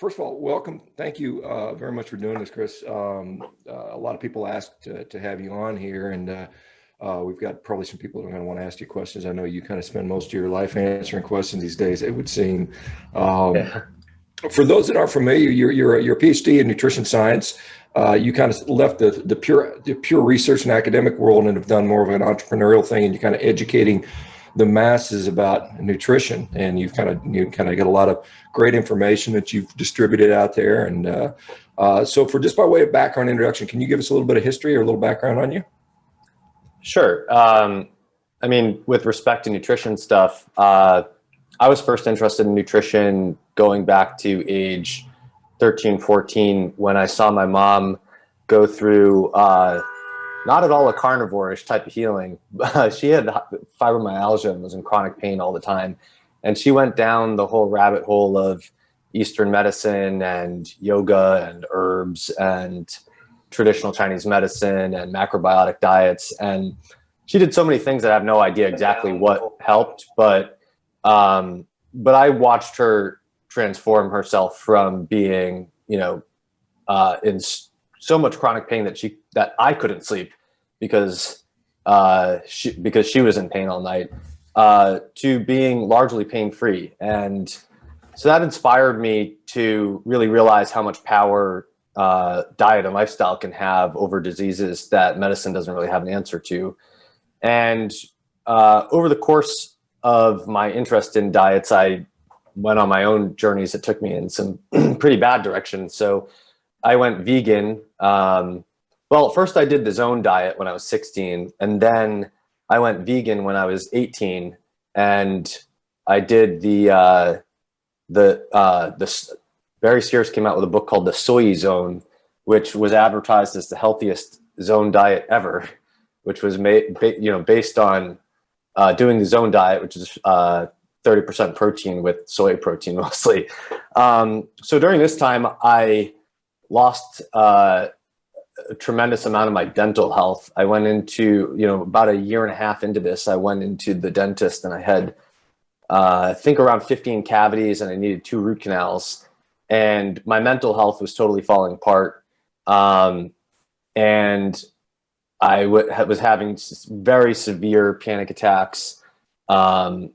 first of all, welcome. Thank you very much for doing this, Chris. A lot of people asked to have you on here, and we've got probably some people that are going to want to ask you questions. I know you kind of spend most of your life answering questions these days, it would seem. Yeah. For those that aren't familiar, you're a PhD in nutrition science. You kind of left the pure research and academic world and have done more of an entrepreneurial thing, and you're kind of educating the masses about nutrition, and you kind of get a lot of great information that you've distributed out there. And so for just by way of background introduction, can you give us a little bit of history or a little background on you? Sure. I mean, with respect to nutrition stuff, I was first interested in nutrition going back to age 13, 14, when I saw my mom go through not at all a carnivore-ish type of healing. She had fibromyalgia and was in chronic pain all the time. And she went down the whole rabbit hole of Eastern medicine and yoga and herbs and traditional Chinese medicine and macrobiotic diets. And she did so many things that I have no idea exactly what helped, but I watched her transform herself from being, in so much chronic pain that I couldn't sleep because she was in pain all night, to being largely pain-free. And so that inspired me to really realize how much power diet and lifestyle can have over diseases that medicine doesn't really have an answer to. And over the course of my interest in diets, I went on my own journeys that took me in some pretty bad directions. So I went vegan. Well, first I did the zone diet when I was 16, and then I went vegan when I was 18, and I did the Barry Sears came out with a book called The Soy Zone, which was advertised as the healthiest zone diet ever, which was based on doing the zone diet, which is 30% protein with soy protein mostly. So during this time, I lost a tremendous amount of my dental health. I went into, about a year and a half into this, I went into the dentist, and I had, I think, around 15 cavities, and I needed 2 root canals, and my mental health was totally falling apart. And I was having very severe panic attacks. I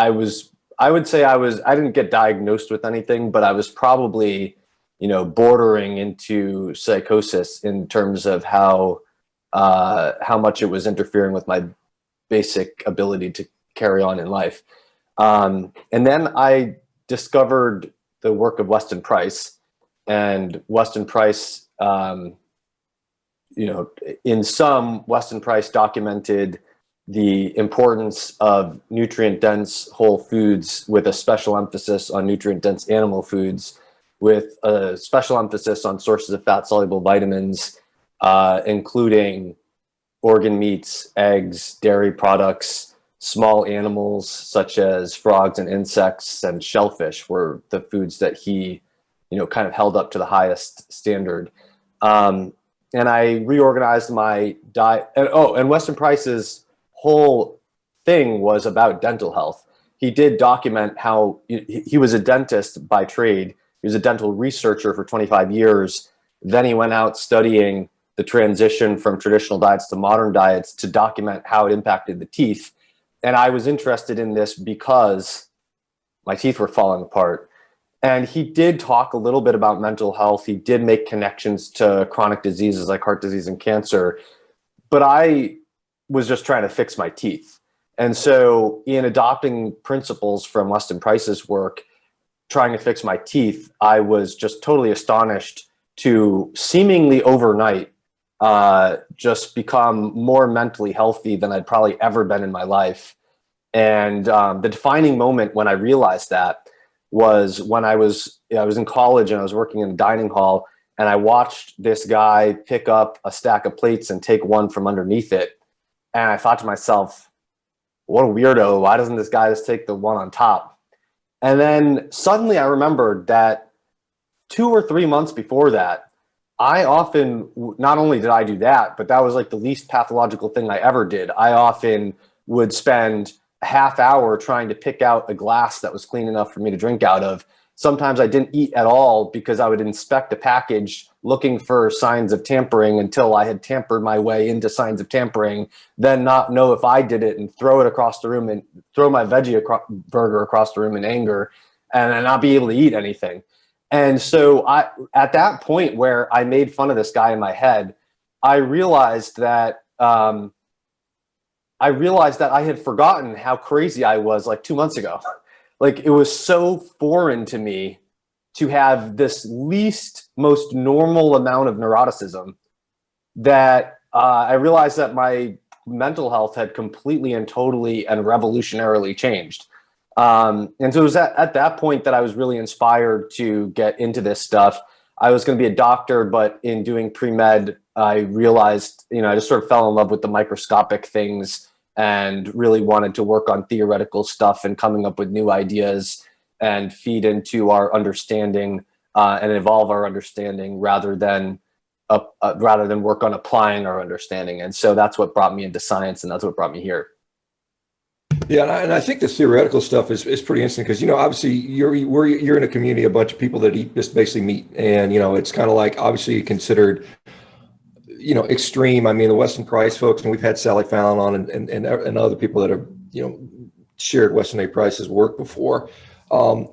would say I didn't get diagnosed with anything, but I was probably, bordering into psychosis in terms of how much it was interfering with my basic ability to carry on in life. And then I discovered the work of Weston Price, and Weston Price, in sum, Weston Price documented the importance of nutrient-dense whole foods with a special emphasis on nutrient-dense animal foods, with a special emphasis on sources of fat-soluble vitamins, including organ meats, eggs, dairy products, small animals such as frogs and insects and shellfish were the foods that he, kind of held up to the highest standard. And I reorganized my diet. And Weston Price's whole thing was about dental health. He did document how he was a dentist by trade. He was a dental researcher for 25 years. Then he went out studying the transition from traditional diets to modern diets to document how it impacted the teeth. And I was interested in this because my teeth were falling apart. And he did talk a little bit about mental health. He did make connections to chronic diseases like heart disease and cancer. But I was just trying to fix my teeth. And so in adopting principles from Weston Price's work, trying to fix my teeth, I was just totally astonished to seemingly overnight just become more mentally healthy than I'd probably ever been in my life. And the defining moment when I realized that was when I was in college and I was working in a dining hall, and I watched this guy pick up a stack of plates and take one from underneath it. And I thought to myself, what a weirdo. Why doesn't this guy just take the one on top? And then suddenly I remembered that 2 or 3 months before that, I often, not only did I do that, but that was like the least pathological thing I ever did. I often would spend a half hour trying to pick out a glass that was clean enough for me to drink out of, sometimes I didn't eat at all because I would inspect a package looking for signs of tampering until I had tampered my way into signs of tampering, then not know if I did it and throw it across the room and throw my burger across the room in anger and not be able to eat anything. And so at that point where I made fun of this guy in my head, I realized that I had forgotten how crazy I was like 2 months ago. Like, it was so foreign to me to have this most normal amount of neuroticism that I realized that my mental health had completely and totally and revolutionarily changed. And so it was at that point that I was really inspired to get into this stuff. I was going to be a doctor, but in doing pre-med, I realized, I just sort of fell in love with the microscopic things and really wanted to work on theoretical stuff and coming up with new ideas and feed into our understanding and evolve our understanding rather than work on applying our understanding. And so that's what brought me into science, and that's what brought me here. Yeah, and I think the theoretical stuff is pretty interesting because, obviously you're in a community, a bunch of people that eat just basically meat. And, it's kind of like obviously considered, extreme. I mean, the Weston Price folks, and we've had Sally Fallon on and other people that have, shared Weston A. Price's work before. And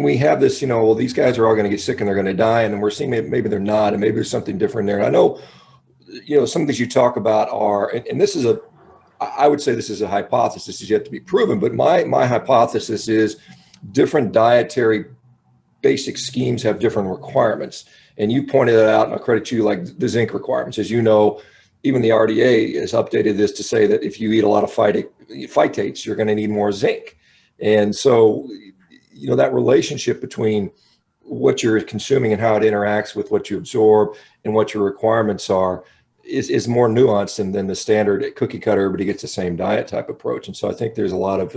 we have this, well, these guys are all going to get sick and they're going to die. And then we're seeing maybe they're not, and maybe there's something different there. And I know, some things you talk about are, and this is I would say this is a hypothesis, is yet to be proven, but my hypothesis is different dietary basic schemes have different requirements. And you pointed it out, and I credit you, like the zinc requirements. As you know, even the RDA has updated this to say that if you eat a lot of phytates, you're going to need more zinc. And so, that relationship between what you're consuming and how it interacts with what you absorb and what your requirements are is more nuanced than the standard cookie cutter, everybody gets the same diet type approach. And so I think there's a lot of,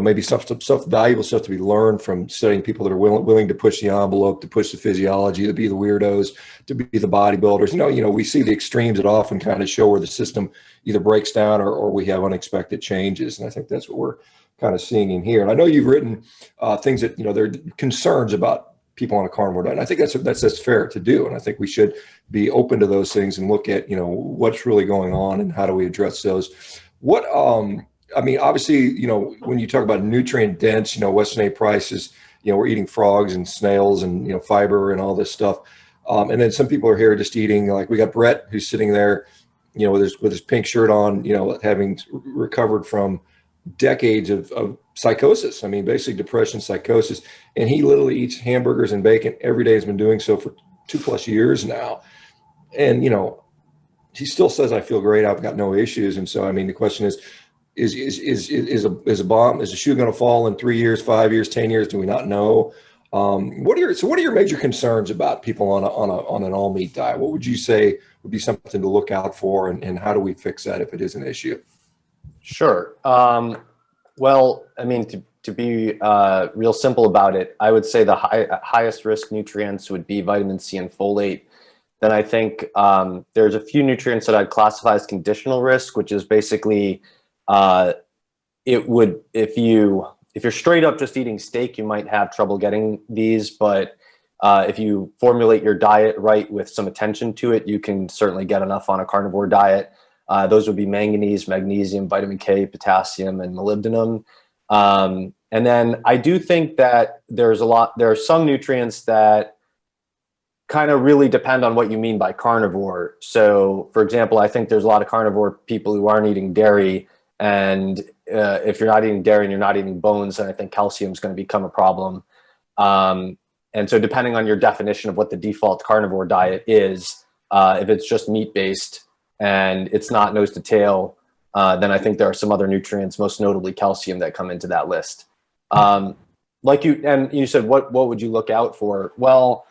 maybe stuff valuable stuff to be learned from studying people that are willing to push the envelope, to push the physiology, to be the weirdos, to be the bodybuilders. We see the extremes that often kind of show where the system either breaks down or we have unexpected changes. And I think that's what we're kind of seeing in here. And I know you've written things that, there are concerns about people on a carnivore diet. And I think that's fair to do. And I think we should be open to those things and look at, what's really going on and how do we address those. Obviously, when you talk about nutrient dense, Weston A. Price is, we're eating frogs and snails and, fiber and all this stuff. And then some people are here just eating, like we got Brett, who's sitting there, with his pink shirt on, having recovered from decades of psychosis. I mean, basically depression, psychosis. And he literally eats hamburgers and bacon every day. Has been doing so for 2+ years now. And, he still says, I feel great. I've got no issues. And so, the question is a shoe going to fall in 3 years, 5 years, 10 years? Do we not know? What are your major concerns about people on an all meat diet? What would you say would be something to look out for, and how do we fix that if it is an issue? Sure. Well, to be real simple about it, I would say the highest risk nutrients would be vitamin C and folate. Then I think there's a few nutrients that I'd classify as conditional risk, which is basically if you're straight up just eating steak, you might have trouble getting these, but if you formulate your diet right with some attention to it, you can certainly get enough on a carnivore diet. Those would be manganese, magnesium, vitamin K, potassium, and molybdenum. And then I do think that there are some nutrients that kind of really depend on what you mean by carnivore. So, for example, I think there's a lot of carnivore people who aren't eating dairy. And if you're not eating dairy and you're not eating bones, then I think calcium is going to become a problem. And so depending on your definition of what the default carnivore diet is, if it's just meat-based and it's not nose to tail, then I think there are some other nutrients, most notably calcium, that come into that list. You said, what would you look out for? Well,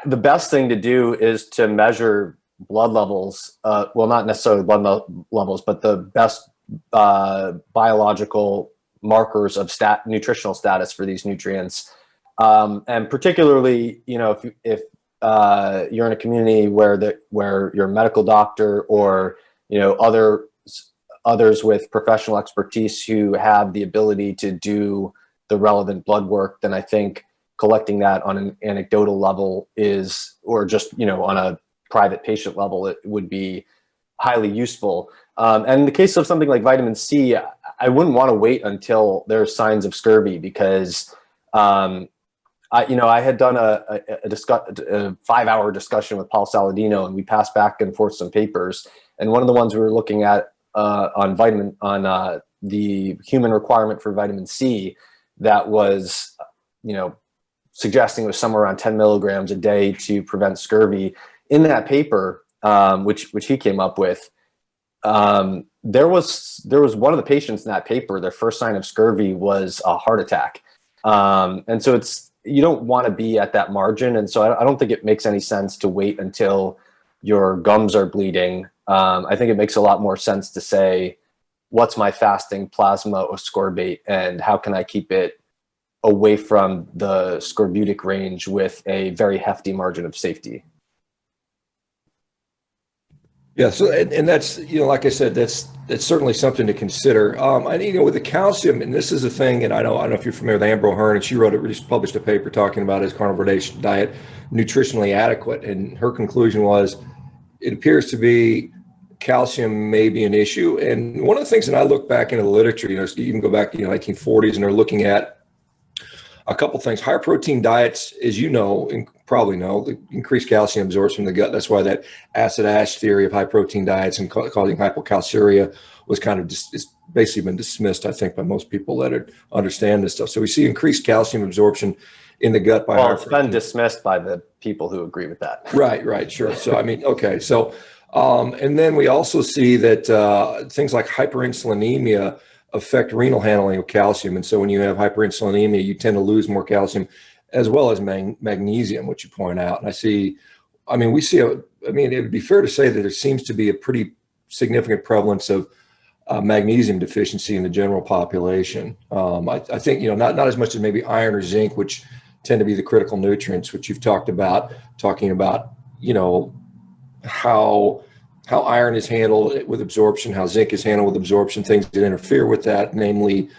the best thing to do is to measure blood levels. Well, not necessarily blood levels, but the best biological markers of nutritional status for these nutrients. And particularly, if you're in a community where your medical doctor or others with professional expertise who have the ability to do the relevant blood work, then I think collecting that on an anecdotal level is, or just, on a private patient level, it would be highly useful. And in the case of something like vitamin C, I wouldn't want to wait until there's signs of scurvy, because I had done a 5-hour discussion with Paul Saladino, and we passed back and forth some papers. And one of the ones we were looking at on the human requirement for vitamin C, that was, suggesting it was somewhere around 10 milligrams a day to prevent scurvy. In that paper, which he came up with, there was one of the patients in that paper, their first sign of scurvy was a heart attack. And so you don't want to be at that margin. And so I don't think it makes any sense to wait until your gums are bleeding. I think it makes a lot more sense to say, what's my fasting plasma ascorbate, and how can I keep it away from the scorbutic range with a very hefty margin of safety? Yeah, so and that's, like I said, that's certainly something to consider. And with the calcium, and this is a thing, and I don't know if you're familiar with Amber Hearn, and she just published a paper talking about is carnivore diet nutritionally adequate, and her conclusion was it appears to be calcium may be an issue. And one of the things, that I look back into the literature, you even go back to 1940s, and they're looking at a couple things. Higher protein diets, as you know, and probably know, increase calcium absorption in the gut. That's why that acid ash theory of high protein diets and causing hypocalciuria was kind of it's basically been dismissed, I think, by most people that understand this stuff. So we see increased calcium absorption in the gut by well, it's been dismissed by the people who agree with that. Right, sure. So okay, so and then we also see that things like hyperinsulinemia affect renal handling of calcium. And so when you have hyperinsulinemia, you tend to lose more calcium, as well as magnesium, which you point out. And it would be fair to say that there seems to be a pretty significant prevalence of magnesium deficiency in the general population. I think, not as much as maybe iron or zinc, which tend to be the critical nutrients, which you've talking about, how iron is handled with absorption, how zinc is handled with absorption, things that interfere with that, namely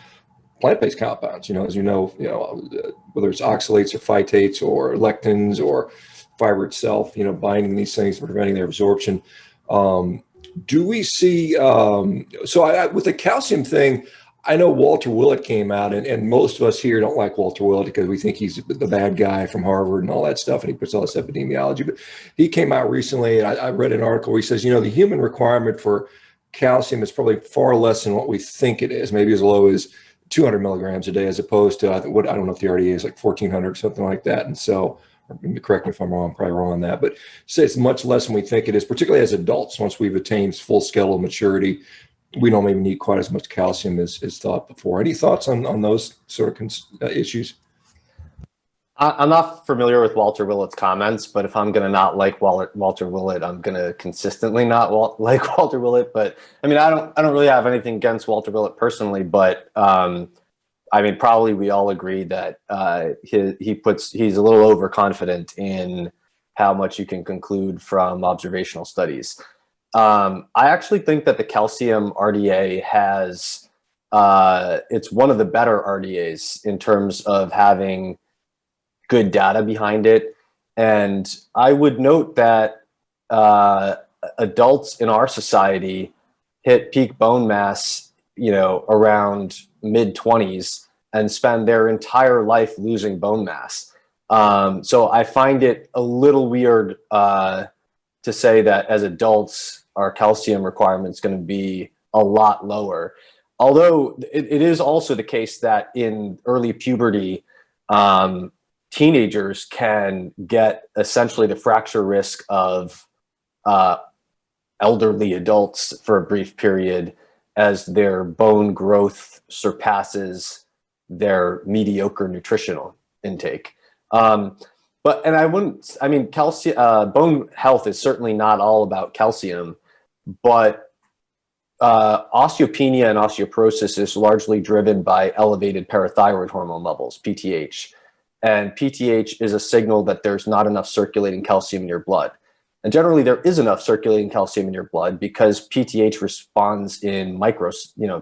plant-based compounds. As whether it's oxalates or phytates or lectins or fiber itself, binding these things and preventing their absorption. Do we see? With the calcium thing, I know Walter Willett came out, and most of us here don't like Walter Willett because we think he's the bad guy from Harvard and all that stuff, and he puts all this epidemiology. But he came out recently, and I read an article where he says, the human requirement for calcium is probably far less than what we think it is, maybe as low as 200 milligrams a day, as opposed to, I don't know if the RDA is like 1,400 or something like that. And so, correct me if I'm wrong, I'm probably wrong on that, but say it's much less than we think it is, particularly as adults. Once we've attained full skeletal maturity, we don't maybe need quite as much calcium as thought before. Any thoughts on those sort of issues? I'm not familiar with Walter Willett's comments, but if I'm going to not like Walter Willett, I'm going to consistently not like Walter Willett. But I don't really have anything against Walter Willett personally, but probably we all agree that he's a little overconfident in how much you can conclude from observational studies. I actually think that the calcium RDA it's one of the better RDAs in terms of having good data behind it. And I would note that adults in our society hit peak bone mass, around mid-20s and spend their entire life losing bone mass. So I find it a little weird to say that as adults, our calcium requirement is going to be a lot lower. Although it is also the case that in early puberty, teenagers can get essentially the fracture risk of elderly adults for a brief period as their bone growth surpasses their mediocre nutritional intake. Calcium, bone health is certainly not all about calcium, but osteopenia and osteoporosis is largely driven by elevated parathyroid hormone levels, PTH. And PTH is a signal that there's not enough circulating calcium in your blood. And generally there is enough circulating calcium in your blood because PTH responds in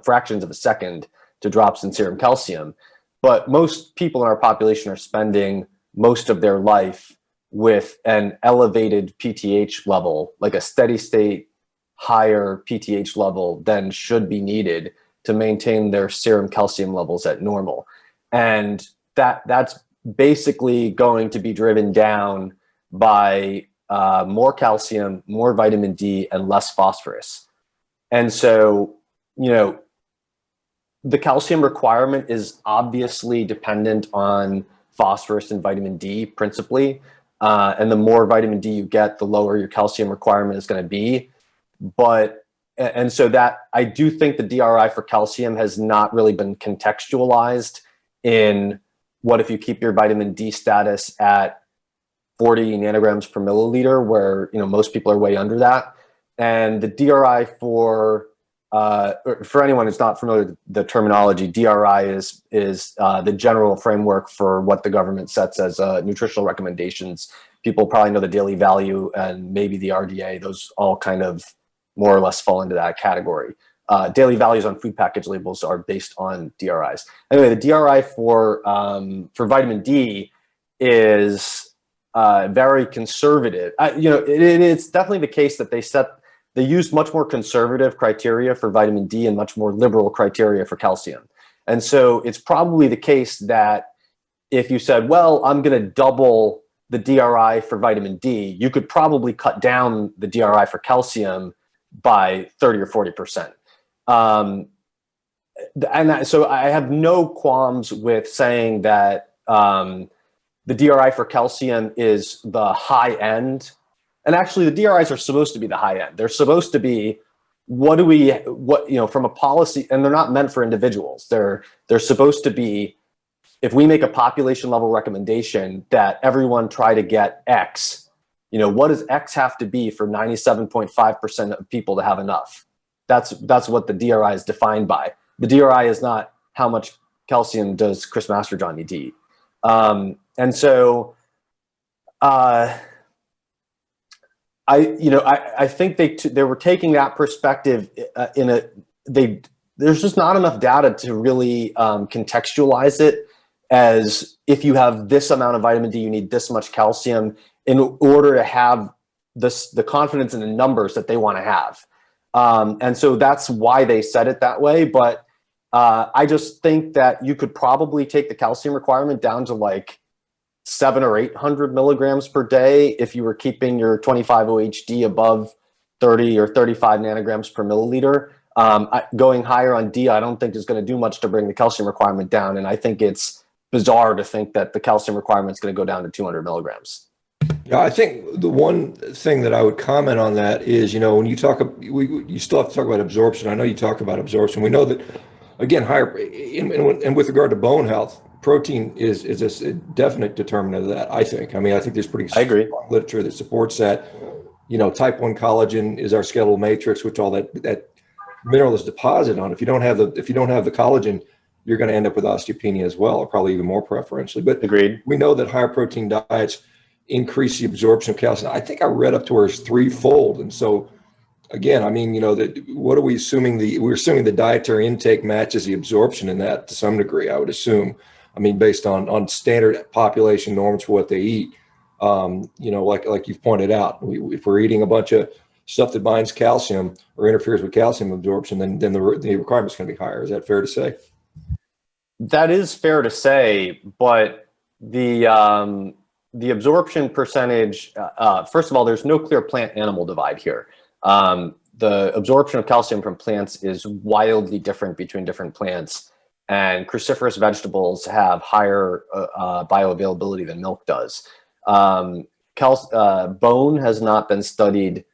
fractions of a second to drops in serum calcium. but most people in our population are spending most of their life with an elevated PTH level, like a steady state higher PTH level than should be needed to maintain their serum calcium levels at normal. And that's basically going to be driven down by more calcium, more vitamin D, and less phosphorus. And so, you know, the calcium requirement is obviously dependent on phosphorus and vitamin D principally. And the more vitamin D you get, the lower your calcium requirement is going to be. And so that I do think the DRI for calcium has not really been contextualized in what if you keep your vitamin D status at 40 nanograms per milliliter, where, you know, most people are way under that. And the DRI for anyone who's not familiar with the terminology, DRI is the general framework for what the government sets as nutritional recommendations. People probably know the daily value and maybe the RDA. Those all kind of more or less fall into that category. Daily values on food package labels are based on DRIs. Anyway, the DRI for vitamin D is very conservative. It's definitely the case that they used much more conservative criteria for vitamin D and much more liberal criteria for calcium. And so it's probably the case that if you said, well, I'm going to double the DRI for vitamin D, you could probably cut down the DRI for calcium by 30 or 40%. So I have no qualms with saying that the DRI for calcium is the high end. And actually the DRIs are supposed to be the high end. They're supposed to be from a policy, and they're not meant for individuals. They're supposed to be, if we make a population level recommendation that everyone try to get X, what does X have to be for 97.5% of people to have enough? That's what the DRI is defined by. The DRI is not how much calcium does Chris Masterjohn need to eat. And so I think they were taking that perspective there's just not enough data to really contextualize it as if you have this amount of vitamin D, you need this much calcium in order to have the confidence in the numbers that they want to have. And so that's why they said it that way. But I just think that you could probably take the calcium requirement down to like 700 or 800 milligrams per day if you were keeping your 25-OHD above 30 or 35 nanograms per milliliter. Going higher on D, I don't think is going to do much to bring the calcium requirement down. And I think it's bizarre to think that the calcium requirement is going to go down to 200 milligrams. Yeah, I think the one thing that I would comment on that is, when you talk, you still have to talk about absorption. I know you talked about absorption. We know that, again, higher, and with regard to bone health, protein is a definite determinant of that, I think. I mean, I think there's pretty strong literature that supports that. Type 1 collagen is our skeletal matrix, which all that mineral is deposited on. If you don't have the collagen, you're going to end up with osteopenia as well, or probably even more preferentially. But agreed. We know that higher protein diets increase the absorption of calcium. I think I read up to where it's threefold. And so, again, I mean, what are we assuming? We're assuming the dietary intake matches the absorption in that to some degree, I would assume. I mean, based on standard population norms for what they eat. Like you've pointed out, if we're eating a bunch of stuff that binds calcium or interferes with calcium absorption, then the requirement's going to be higher. Is that fair to say? That is fair to say, but the absorption percentage, first of all, there's no clear plant-animal divide here. The absorption of calcium from plants is wildly different between different plants, and cruciferous vegetables have higher bioavailability than milk does. Bone has not been studied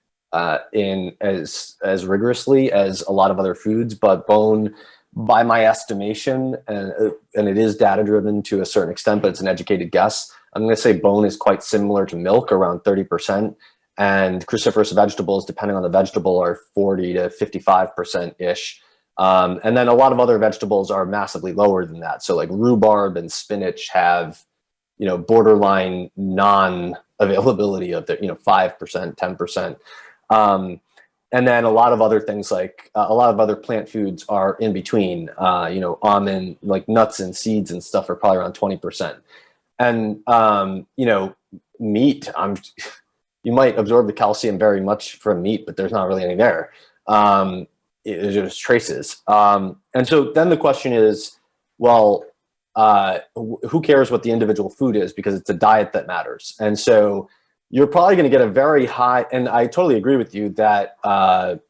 in as rigorously as a lot of other foods, but bone, by my estimation, and it is data driven to a certain extent, but it's an educated guess, I'm going to say bone is quite similar to milk, around 30%, and cruciferous vegetables, depending on the vegetable, are 40 to 55%-ish. And then a lot of other vegetables are massively lower than that. So like rhubarb and spinach have, borderline non-availability of the, 5%, 10%. and then a lot of other things like a lot of other plant foods are in between. You know, almond, like nuts and seeds and stuff are probably around 20%. And you know, meat, you might absorb the calcium very much from meat, but there's not really any there. There's just traces. And so then the question is, well, who cares what the individual food is, because it's a diet that matters. And so you're probably going to get a very high, and I totally agree with you that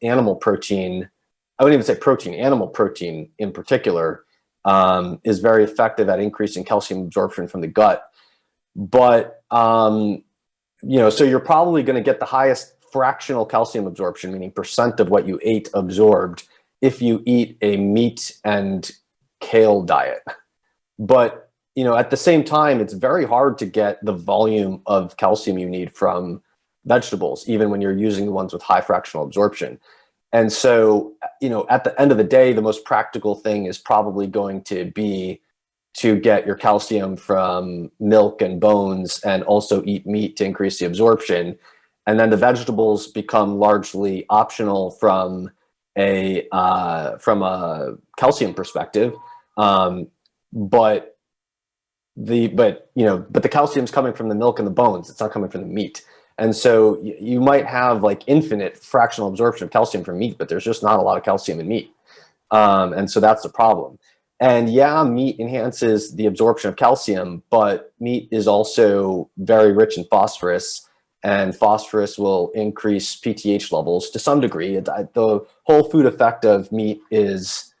animal protein, I wouldn't even say protein, animal protein in particular, is very effective at increasing calcium absorption from the gut. But, you know, so you're probably going to get the highest fractional calcium absorption, meaning percent of what you ate absorbed, if you eat a meat and kale diet. But, you know, at the same time, it's very hard to get the volume of calcium you need from vegetables, even when you're using the ones with high fractional absorption. And so, you know, at the end of the day, the most practical thing is probably going to be to get your calcium from milk and bones, and also eat meat to increase the absorption. And then the vegetables become largely optional from a calcium perspective. But the calcium's coming from the milk and the bones. It's not coming from the meat. And so you might have like infinite fractional absorption of calcium from meat, but there's just not a lot of calcium in meat. And so that's the problem. And yeah, meat enhances the absorption of calcium, but meat is also very rich in phosphorus, and phosphorus will increase PTH levels to some degree. The whole food effect of meat it's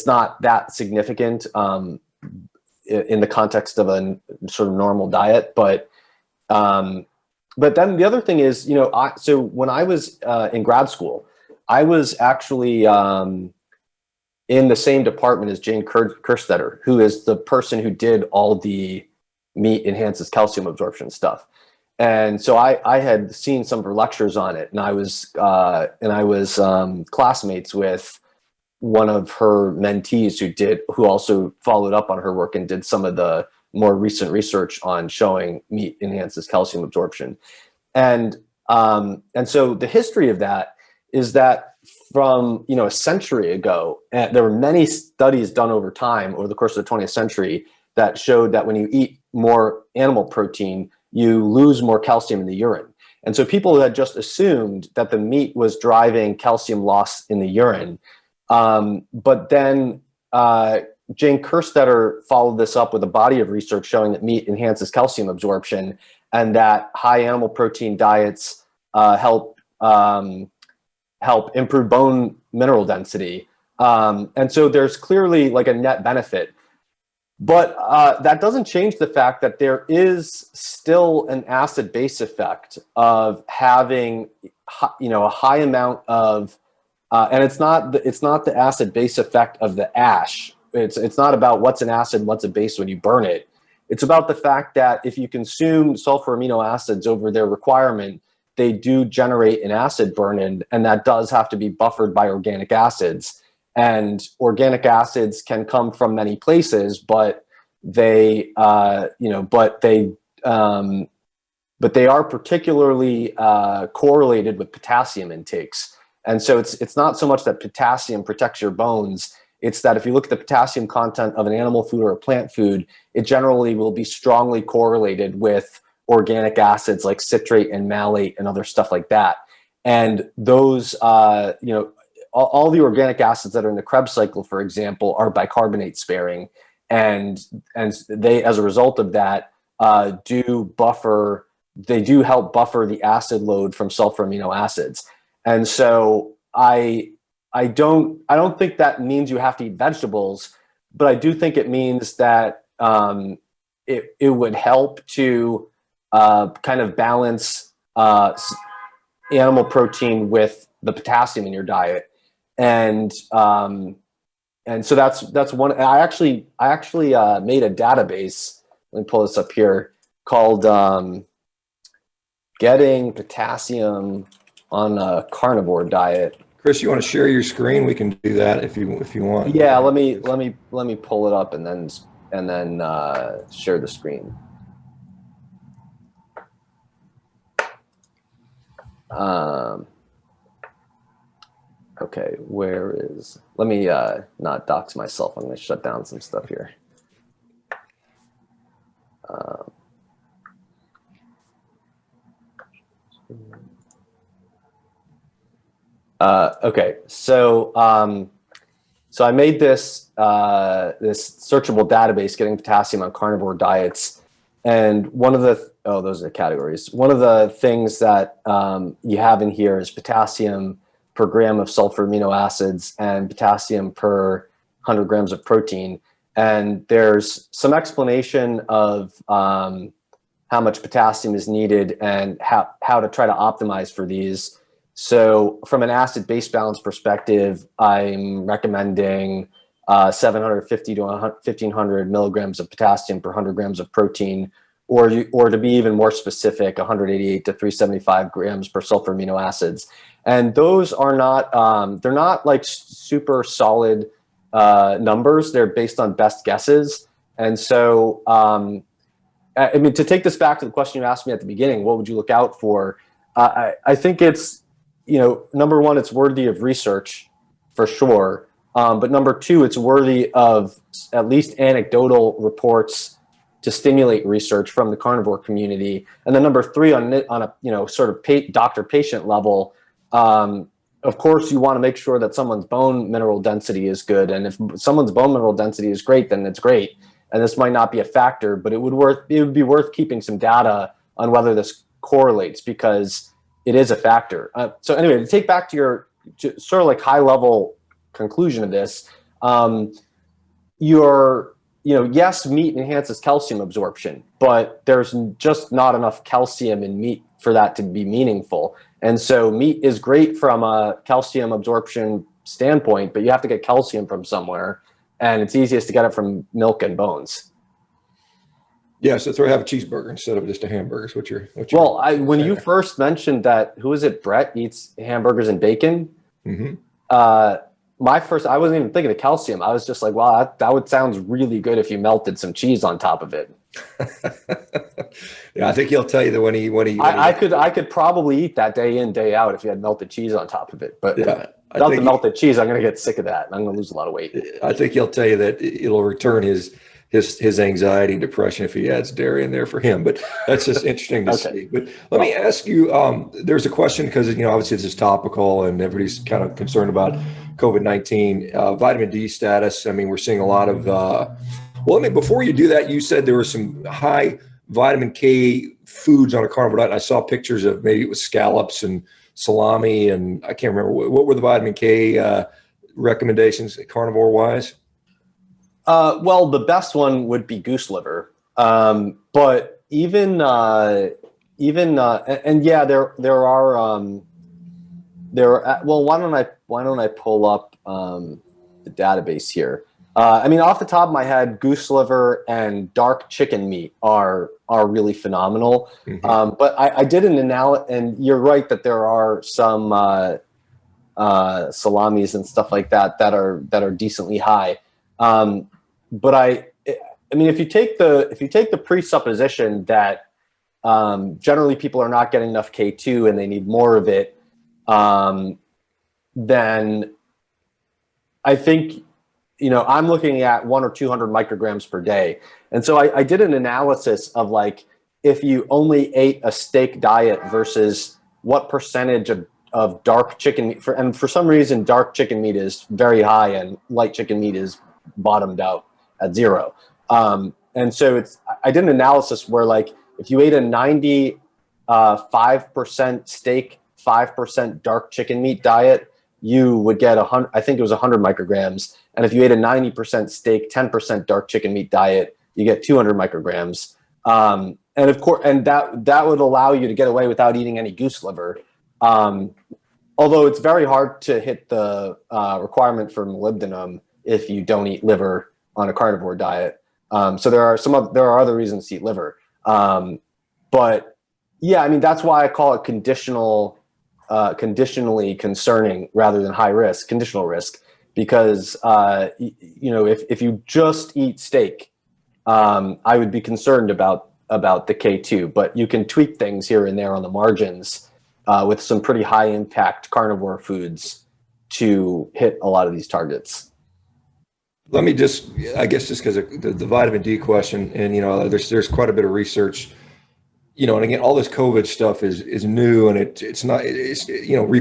not that significant in the context of a sort of normal diet, but then the other thing is, you know, so when I was in grad school, I was actually in the same department as Jane Kerstetter, who is the person who did all the meat enhances calcium absorption stuff. And so I had seen some of her lectures on it, and I was classmates with one of her mentees who also followed up on her work and did some of the more recent research on showing meat enhances calcium absorption. And so the history of that is that from, you know, a century ago, there were many studies done over time over the course of the 20th century that showed that when you eat more animal protein, you lose more calcium in the urine. And so people had just assumed that the meat was driving calcium loss in the urine. But then Jane Kerstetter followed this up with a body of research showing that meat enhances calcium absorption, and that high animal protein diets help improve bone mineral density. And so there's clearly like a net benefit. But that doesn't change the fact that there is still an acid-base effect of having, you know, a high amount of, and it's not the acid-base effect of the ash. It's not about what's an acid and what's a base when you burn it. It's about the fact that if you consume sulfur amino acids over their requirement, they do generate an acid burn, and that does have to be buffered by organic acids. And organic acids can come from many places, but they are particularly correlated with potassium intakes. And so it's not so much that potassium protects your bones. It's that if you look at the potassium content of an animal food or a plant food, it generally will be strongly correlated with organic acids like citrate and malate and other stuff like that. And those, all the organic acids that are in the Krebs cycle, for example, are bicarbonate sparing, and they, as a result of that, do help buffer the acid load from sulfur amino acids. And so I don't think that means you have to eat vegetables, but I do think it means that it would help to kind of balance animal protein with the potassium in your diet. And so that's one. I actually made a database. Let me pull this up here, called "Getting Potassium on a Carnivore Diet." Chris, you want to share your screen? We can do that if you want. Yeah, let me pull it up and then share the screen. Okay, let me not dox myself. I'm going to shut down some stuff here. Okay, so I made this searchable database getting potassium on carnivore diets, and one of the those are the categories. One of the things that you have in here is potassium per gram of sulfur amino acids and potassium per 100 grams of protein. And there's some explanation of how much potassium is needed and how to try to optimize for these. So from an acid-base balance perspective, I'm recommending 750 to 1,500 milligrams of potassium per 100 grams of protein, or to be even more specific, 188 to 375 grams per sulfur amino acids. And those are not, they're not like super solid numbers. They're based on best guesses. And so, I mean, to take this back to the question you asked me at the beginning, what would you look out for? I think it's, number one, it's worthy of research for sure. But number two, it's worthy of at least anecdotal reports to stimulate research from the carnivore community. And then number three, on a sort of doctor-patient level, of course, you want to make sure that someone's bone mineral density is good. And if someone's bone mineral density is great, then it's great. And this might not be a factor, but it would be worth keeping some data on whether this correlates, because it is a factor. So anyway, to take back to your sort of like high level conclusion of this, yes, meat enhances calcium absorption, but there's just not enough calcium in meat for that to be meaningful. And so meat is great from a calcium absorption standpoint, but you have to get calcium from somewhere, and it's easiest to get it from milk and bones. Yeah, so have a cheeseburger instead of just a hamburger. When you first mentioned that, who is it, Brett eats hamburgers and bacon? Mm-hmm. I wasn't even thinking of calcium. I was just like, wow, that would sound really good if you melted some cheese on top of it. Yeah, I think he'll tell you that I could probably eat that day in, day out if you had melted cheese on top of it. But yeah, without the melted cheese, I'm going to get sick of that, and I'm going to lose a lot of weight. I think he'll tell you that it'll return his anxiety and depression if he adds dairy in there for him. But that's just interesting to see. But let me ask you, there's a question, because obviously this is topical and everybody's kind of concerned about COVID-19, vitamin D status. I mean, we're seeing a lot of, before you do that, you said there were some high vitamin K foods on a carnivore diet. And I saw pictures of, maybe it was scallops and salami, and I can't remember, what were the vitamin K recommendations carnivore wise? Well, the best one would be goose liver. But even and yeah, there are well, why don't I pull up the database here? I mean, off the top of my head, goose liver and dark chicken meat are really phenomenal. Mm-hmm. But I did an analysis, and you're right that there are some salamis and stuff like that are decently high. But I mean, if you take the presupposition that generally people are not getting enough K2 and they need more of it, then I think, I'm looking at 100 or 200 micrograms per day. And so I did an analysis of, like, if you only ate a steak diet versus what percentage of dark chicken meat, and for some reason dark chicken meat is very high and light chicken meat is bottomed out at 0. And so I did an analysis where, like, if you ate a 95% steak, 5% dark chicken meat diet, you would get 100, I think it was 100 micrograms. And if you ate a 90% steak, 10% dark chicken meat diet, you get 200 micrograms. And of course, and that would allow you to get away without eating any goose liver. Although it's very hard to hit the requirement for molybdenum if you don't eat liver on a carnivore diet. So there are other reasons to eat liver. But yeah, I mean, that's why I call it conditionally concerning rather than high risk, conditional risk, because if you just eat steak, I would be concerned about the K2, but you can tweak things here and there on the margins with some pretty high impact carnivore foods to hit a lot of these targets. Let me just, I guess, just because of the vitamin D question, and there's quite a bit of research, and again, all this COVID stuff is new, and it's not,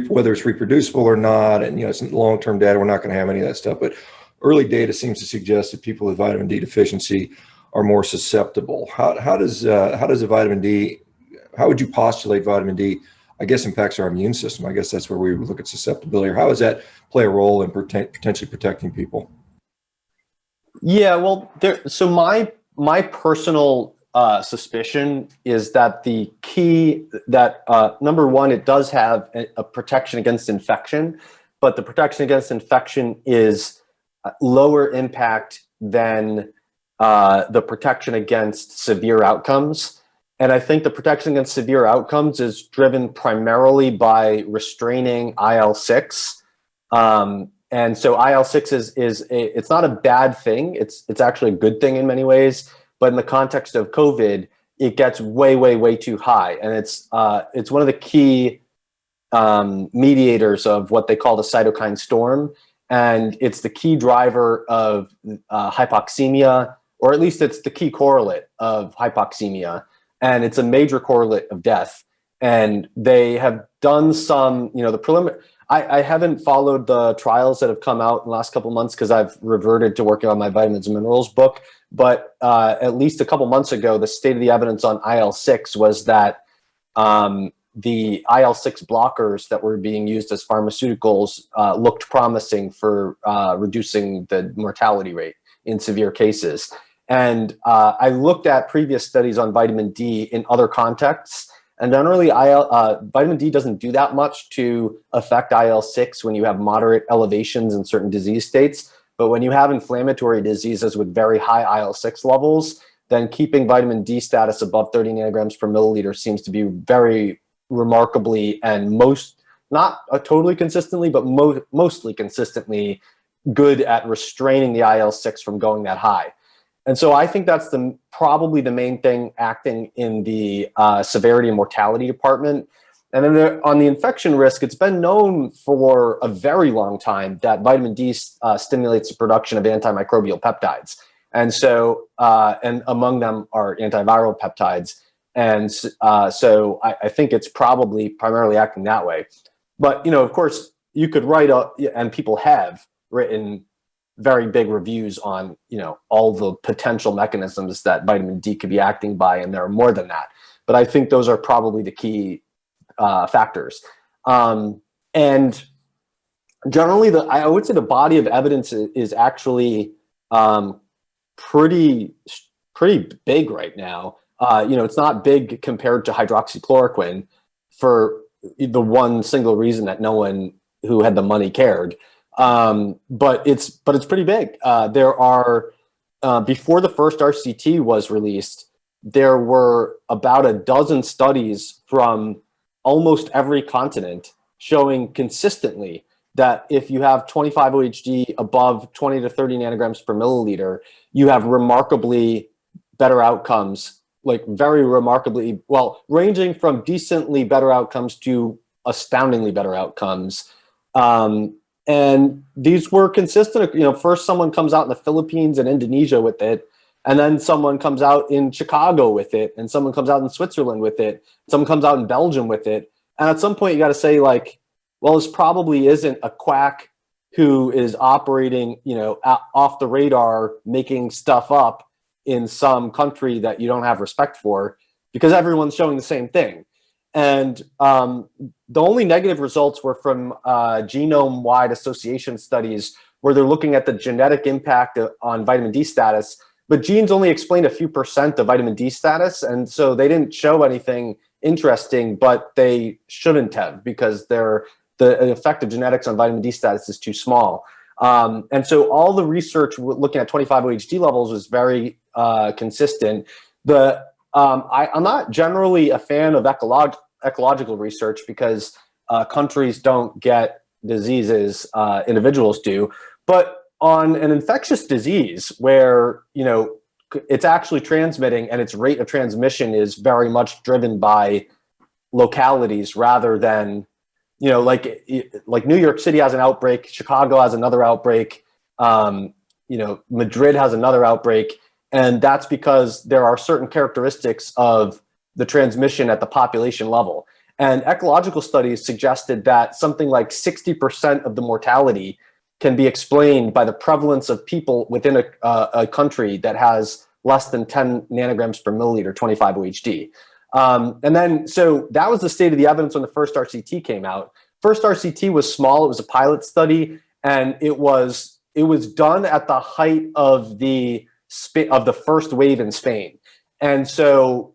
whether it's reproducible or not, and it's long-term data, we're not going to have any of that stuff, but early data seems to suggest that people with vitamin D deficiency are more susceptible. How does a vitamin D, how would you postulate vitamin D, I guess, impacts our immune system? I guess that's where we would look at susceptibility, or how does that play a role in potentially protecting people? Yeah, well, so my personal suspicion is that the key that number one, it does have a protection against infection, but the protection against infection is lower impact than the protection against severe outcomes. And I think the protection against severe outcomes is driven primarily by restraining IL-6. And so IL-6 it's not a bad thing. It's actually a good thing in many ways. But in the context of COVID, it gets way, way, way too high. And it's one of the key mediators of what they call the cytokine storm. And it's the key driver of hypoxemia, or at least it's the key correlate of hypoxemia. And it's a major correlate of death. And they have done some, the preliminary, I haven't followed the trials that have come out in the last couple of months because I've reverted to working on my vitamins and minerals book. But at least a couple months ago, the state of the evidence on IL-6 was that the IL-6 blockers that were being used as pharmaceuticals looked promising for reducing the mortality rate in severe cases. And I looked at previous studies on vitamin D in other contexts, and generally vitamin D doesn't do that much to affect IL-6 when you have moderate elevations in certain disease states. But when you have inflammatory diseases with very high IL-6 levels, then keeping vitamin D status above 30 nanograms per milliliter seems to be very remarkably and not totally consistently, but mostly consistently good at restraining the IL-6 from going that high. And so I think that's probably the main thing acting in the severity and mortality department. And then on the infection risk, it's been known for a very long time that vitamin D stimulates the production of antimicrobial peptides. And so, and among them are antiviral peptides. And so I think it's probably primarily acting that way. But, of course, you could write up, and people have written very big reviews on, all the potential mechanisms that vitamin D could be acting by, and there are more than that. But I think those are probably the key factors. And generally, I would say the body of evidence is actually pretty big right now. It's not big compared to hydroxychloroquine for the one single reason that no one who had the money cared. But it's pretty big. There are, before the first RCT was released, there were about a dozen studies from almost every continent showing consistently that if you have 25 OHD above 20 to 30 nanograms per milliliter, you have remarkably better outcomes, like very remarkably, ranging from decently better outcomes to astoundingly better outcomes. And these were consistent. First someone comes out in the Philippines and Indonesia with it, and then someone comes out in Chicago with it, and someone comes out in Switzerland with it, someone comes out in Belgium with it. And at some point you got to say, like, well, this probably isn't a quack who is operating, off the radar, making stuff up in some country that you don't have respect for, because everyone's showing the same thing. And the only negative results were from genome-wide association studies where they're looking at the genetic impact on vitamin D status, but genes only explain a few % of vitamin D status, and so they didn't show anything interesting, but they shouldn't have, because the effect of genetics on vitamin D status is too small. And so all the research looking at 25 OHD levels was very consistent. I'm not generally a fan of ecological research because countries don't get diseases, individuals do. But on an infectious disease where, it's actually transmitting and its rate of transmission is very much driven by localities rather than, like New York City has an outbreak, Chicago has another outbreak, Madrid has another outbreak, and that's because there are certain characteristics of the transmission at the population level. And ecological studies suggested that something like 60% of the mortality can be explained by the prevalence of people within a country that has less than 10 nanograms per milliliter 25-OHD. So that was the state of the evidence when the first RCT came out. First RCT was small. It was a pilot study, and it was done at the height of the first wave in Spain. And so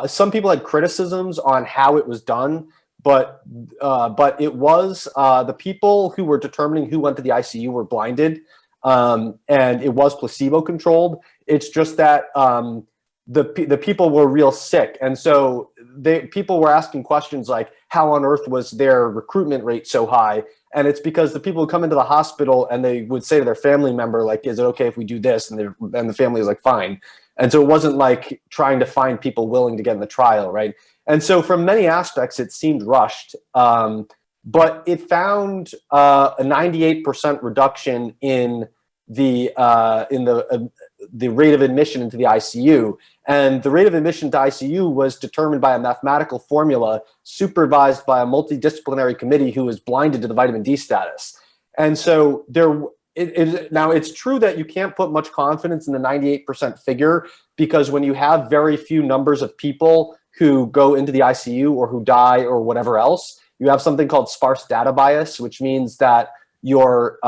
some people had criticisms on how it was done, but it was the people who were determining who went to the ICU were blinded, and it was placebo controlled. It's just that the people were real sick, and so people were asking questions like, how on earth was their recruitment rate so high? And it's because the people who come into the hospital and they would say to their family member, like, is it okay if we do this? And the family is like, fine. And so it wasn't like trying to find people willing to get in the trial, right? And so from many aspects, it seemed rushed, but it found a 98% reduction in the rate of admission into the ICU. And the rate of admission to ICU was determined by a mathematical formula supervised by a multidisciplinary committee who was blinded to the vitamin D status. And so now it's true that you can't put much confidence in the 98% figure, because when you have very few numbers of people who go into the ICU or who die or whatever else, you have something called sparse data bias, which means that your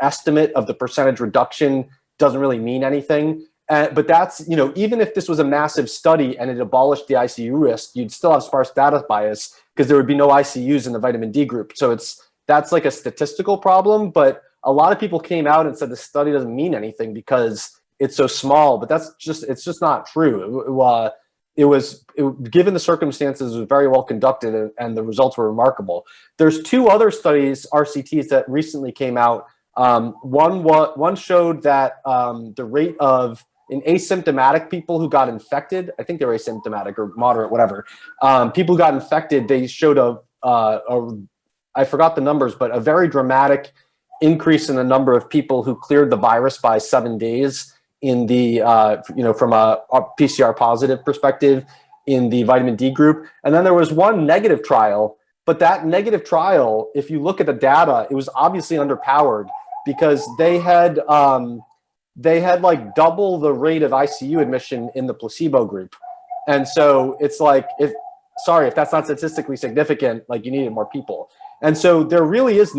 estimate of the percentage reduction doesn't really mean anything. But that's, even if this was a massive study and it abolished the ICU risk, you'd still have sparse data bias because there would be no ICUs in the vitamin D group. So that's like a statistical problem, but a lot of people came out and said the study doesn't mean anything because it's so small, but it's just not true. Given the circumstances, it was very well conducted, and the results were remarkable. There's two other studies, RCTs, that recently came out. One showed that the rate of in asymptomatic people who got infected, I think they were asymptomatic or moderate, whatever. People who got infected, they showed I forgot the numbers, but a very dramatic increase in the number of people who cleared the virus by 7 days in the, from a PCR positive perspective in the vitamin D group. And then there was one negative trial, but that negative trial, if you look at the data, it was obviously underpowered because they had like double the rate of ICU admission in the placebo group. And so it's like, if that's not statistically significant, like you needed more people. And so there really is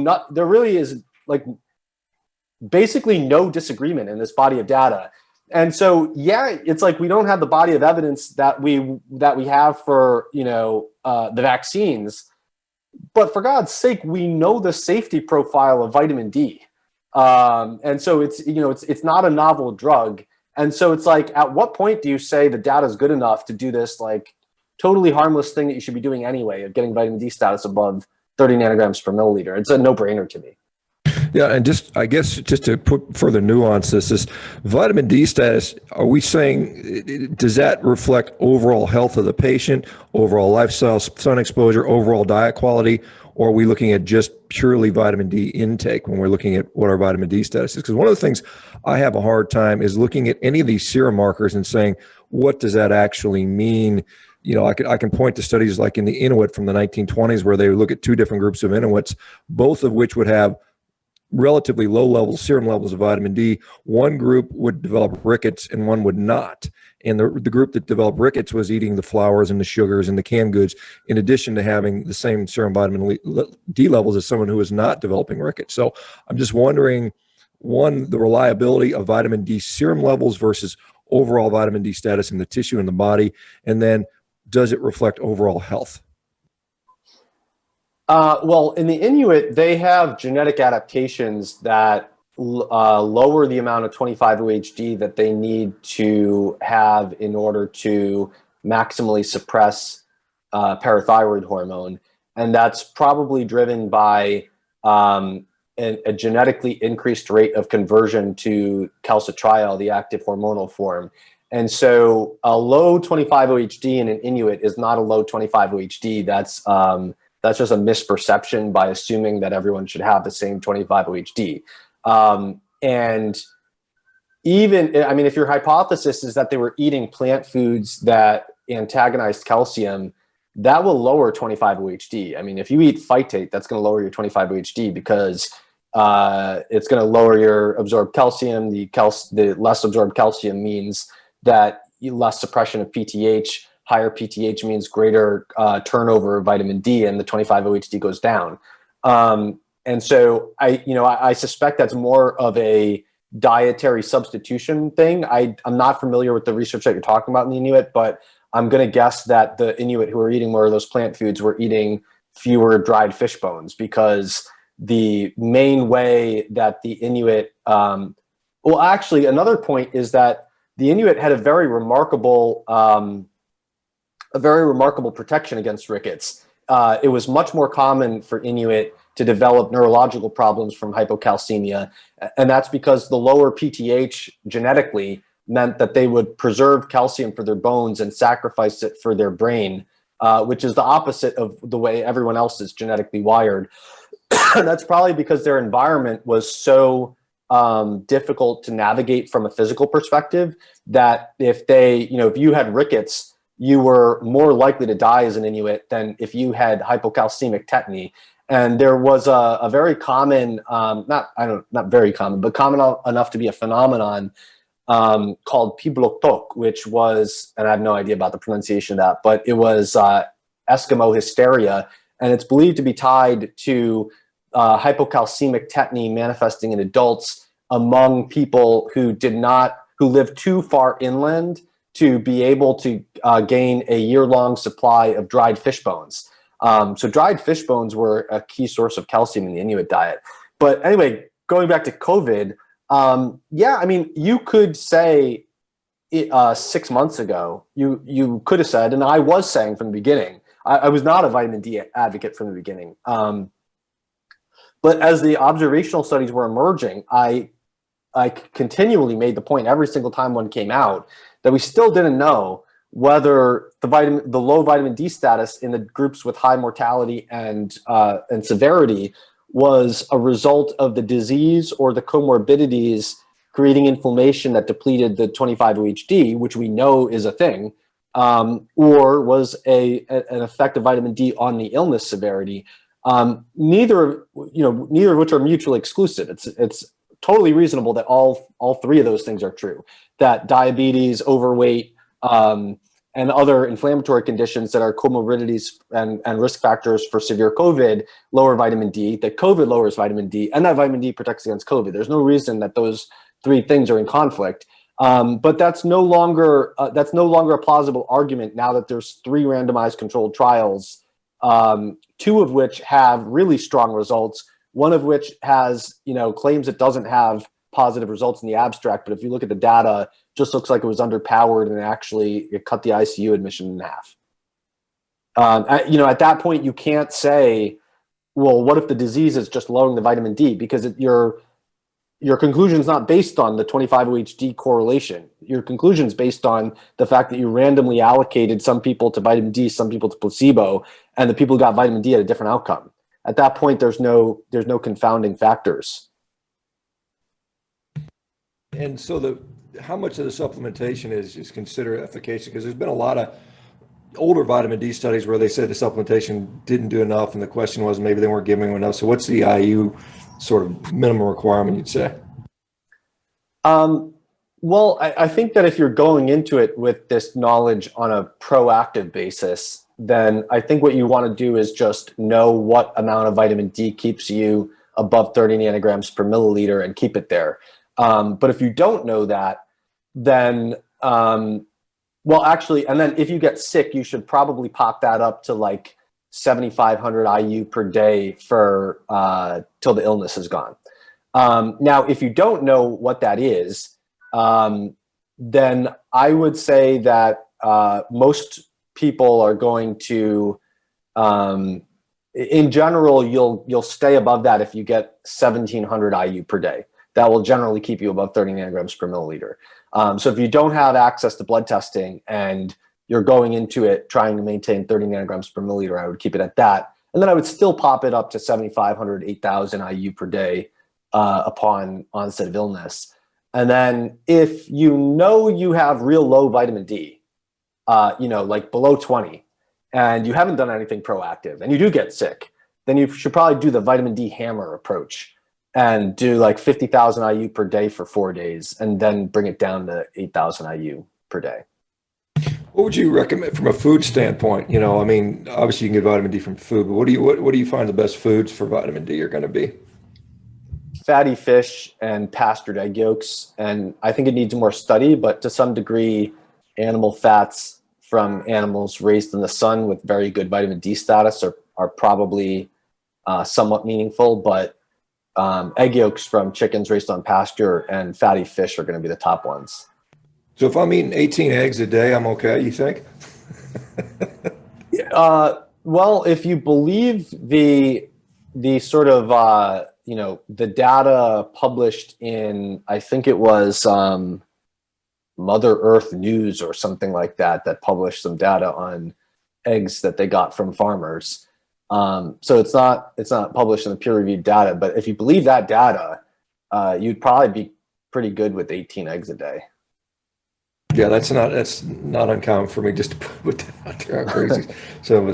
like basically no disagreement in this body of data. And so, yeah, it's like we don't have the body of evidence that we have for, the vaccines, but for God's sake, we know the safety profile of vitamin D. And so it's not a novel drug. And so it's like, at what point do you say the data is good enough to do this like totally harmless thing that you should be doing anyway of getting vitamin D status above 30 nanograms per milliliter? It's a no-brainer to me. Yeah, and I guess just to put further nuance this vitamin D status, are we saying, does that reflect overall health of the patient, overall lifestyle, sun exposure, overall diet quality, or are we looking at just purely vitamin D intake when we're looking at what our vitamin D status is? Because one of the things I have a hard time is looking at any of these serum markers and saying, what does that actually mean? I can point to studies like in the Inuit from the 1920s where they would look at two different groups of Inuits, both of which would have relatively low serum levels of vitamin D. One group would develop rickets and one would not. And the group that developed rickets was eating the flours and the sugars and the canned goods, in addition to having the same serum vitamin D levels as someone who is not developing rickets. So I'm just wondering, one, the reliability of vitamin D serum levels versus overall vitamin D status in the tissue in the body, and then does it reflect overall health? Well, in the Inuit, they have genetic adaptations that lower the amount of 25-OHD that they need to have in order to maximally suppress parathyroid hormone. And that's probably driven by a genetically increased rate of conversion to calcitriol, the active hormonal form. And so a low 25-OHD in an Inuit is not a low 25-OHD. That's just a misperception by assuming that everyone should have the same 25 OHD. And even, I mean, if your hypothesis is that they were eating plant foods that antagonized calcium, that will lower 25 OHD. I mean, if you eat phytate, that's going to lower your 25 OHD because it's going to lower your absorbed calcium. The less absorbed calcium means that less suppression of PTH. Higher PTH means greater turnover of vitamin D, and the 25 OHD goes down. And so I suspect that's more of a dietary substitution thing. I'm not familiar with the research that you're talking about in the Inuit, but I'm going to guess that the Inuit who are eating more of those plant foods were eating fewer dried fish bones, because the main way that the Inuit, well, actually, another point is that the Inuit had a very remarkable protection against rickets. It was much more common for Inuit to develop neurological problems from hypocalcemia, and that's because the lower PTH genetically meant that they would preserve calcium for their bones and sacrifice it for their brain, which is the opposite of the way everyone else is genetically wired. That's probably because their environment was so difficult to navigate from a physical perspective that if you had rickets, you were more likely to die as an Inuit than if you had hypocalcemic tetany. And there was a very common, not very common, but common enough to be a phenomenon called pibloktok, which was, and I have no idea about the pronunciation of that, but it was Eskimo hysteria, and it's believed to be tied to hypocalcemic tetany manifesting in adults among people who lived too far inland to be able to gain a year-long supply of dried fish bones. So dried fish bones were a key source of calcium in the Inuit diet. But anyway, going back to COVID, yeah, I mean, you could say 6 months ago, you could have said, and I was saying from the beginning, I was not a vitamin D advocate from the beginning. But as the observational studies were emerging, I continually made the point every single time one came out that we still didn't know whether the low vitamin D status in the groups with high mortality and severity was a result of the disease or the comorbidities creating inflammation that depleted the 25 OHD, which we know is a thing, or was an effect of vitamin D on the illness severity. Neither of which are mutually exclusive. It's totally reasonable that all three of those things are true. That diabetes, overweight, and other inflammatory conditions that are comorbidities and risk factors for severe COVID lower vitamin D, that COVID lowers vitamin D, and that vitamin D protects against COVID. There's no reason that those three things are in conflict. But that's no longer a plausible argument now that there's 3 randomized controlled trials, 2 of which have really strong results, one of which has, claims it doesn't have positive results in the abstract, but if you look at the data, just looks like it was underpowered, and actually it cut the ICU admission in half. At that point, you can't say, well, what if the disease is just lowering the vitamin D? Because your conclusion is not based on the 25 OHD correlation. Your conclusion is based on the fact that you randomly allocated some people to vitamin D, some people to placebo, and the people who got vitamin D had a different outcome. At that point, there's no confounding factors. And so how much of the supplementation is considered efficacious? Because there's been a lot of older vitamin D studies where they said the supplementation didn't do enough, and the question was maybe they weren't giving enough. So what's the IU sort of minimum requirement, you'd say? Well, I think that if you're going into it with this knowledge on a proactive basis, then I think what you want to do is just know what amount of vitamin D keeps you above 30 nanograms per milliliter and keep it there. But if you don't know that, then, well, actually, and then if you get sick, you should probably pop that up to like 7,500 IU per day for till the illness is gone. Now, if you don't know what that is, then I would say that most people are going to, in general, you'll stay above that if you get 1,700 IU per day. That will generally keep you above 30 nanograms per milliliter. So if you don't have access to blood testing and you're going into it trying to maintain 30 nanograms per milliliter, I would keep it at that. And then I would still pop it up to 7,500, 8,000 IU per day upon onset of illness. And then if you have real low vitamin D, like below 20, and you haven't done anything proactive and you do get sick, then you should probably do the vitamin D hammer approach and do like 50,000 IU per day for 4 days and then bring it down to 8,000 IU per day. What would you recommend from a food standpoint? I mean, obviously you can get vitamin D from food, but what do you find the best foods for vitamin D are going to be? Fatty fish and pastured egg yolks. And I think it needs more study, but to some degree, animal fats from animals raised in the sun with very good vitamin D status are probably somewhat meaningful, but egg yolks from chickens raised on pasture and fatty fish are going to be the top ones. So if I'm eating 18 eggs a day, I'm okay, you think? Well, if you believe the sort of, the data published in, I think it was Mother Earth News or something like that published some data on eggs that they got from farmers. So it's not published in the peer-reviewed data, but if you believe that data, you'd probably be pretty good with 18 eggs a day. Yeah, that's not uncommon for me just to put that out there. How crazy some of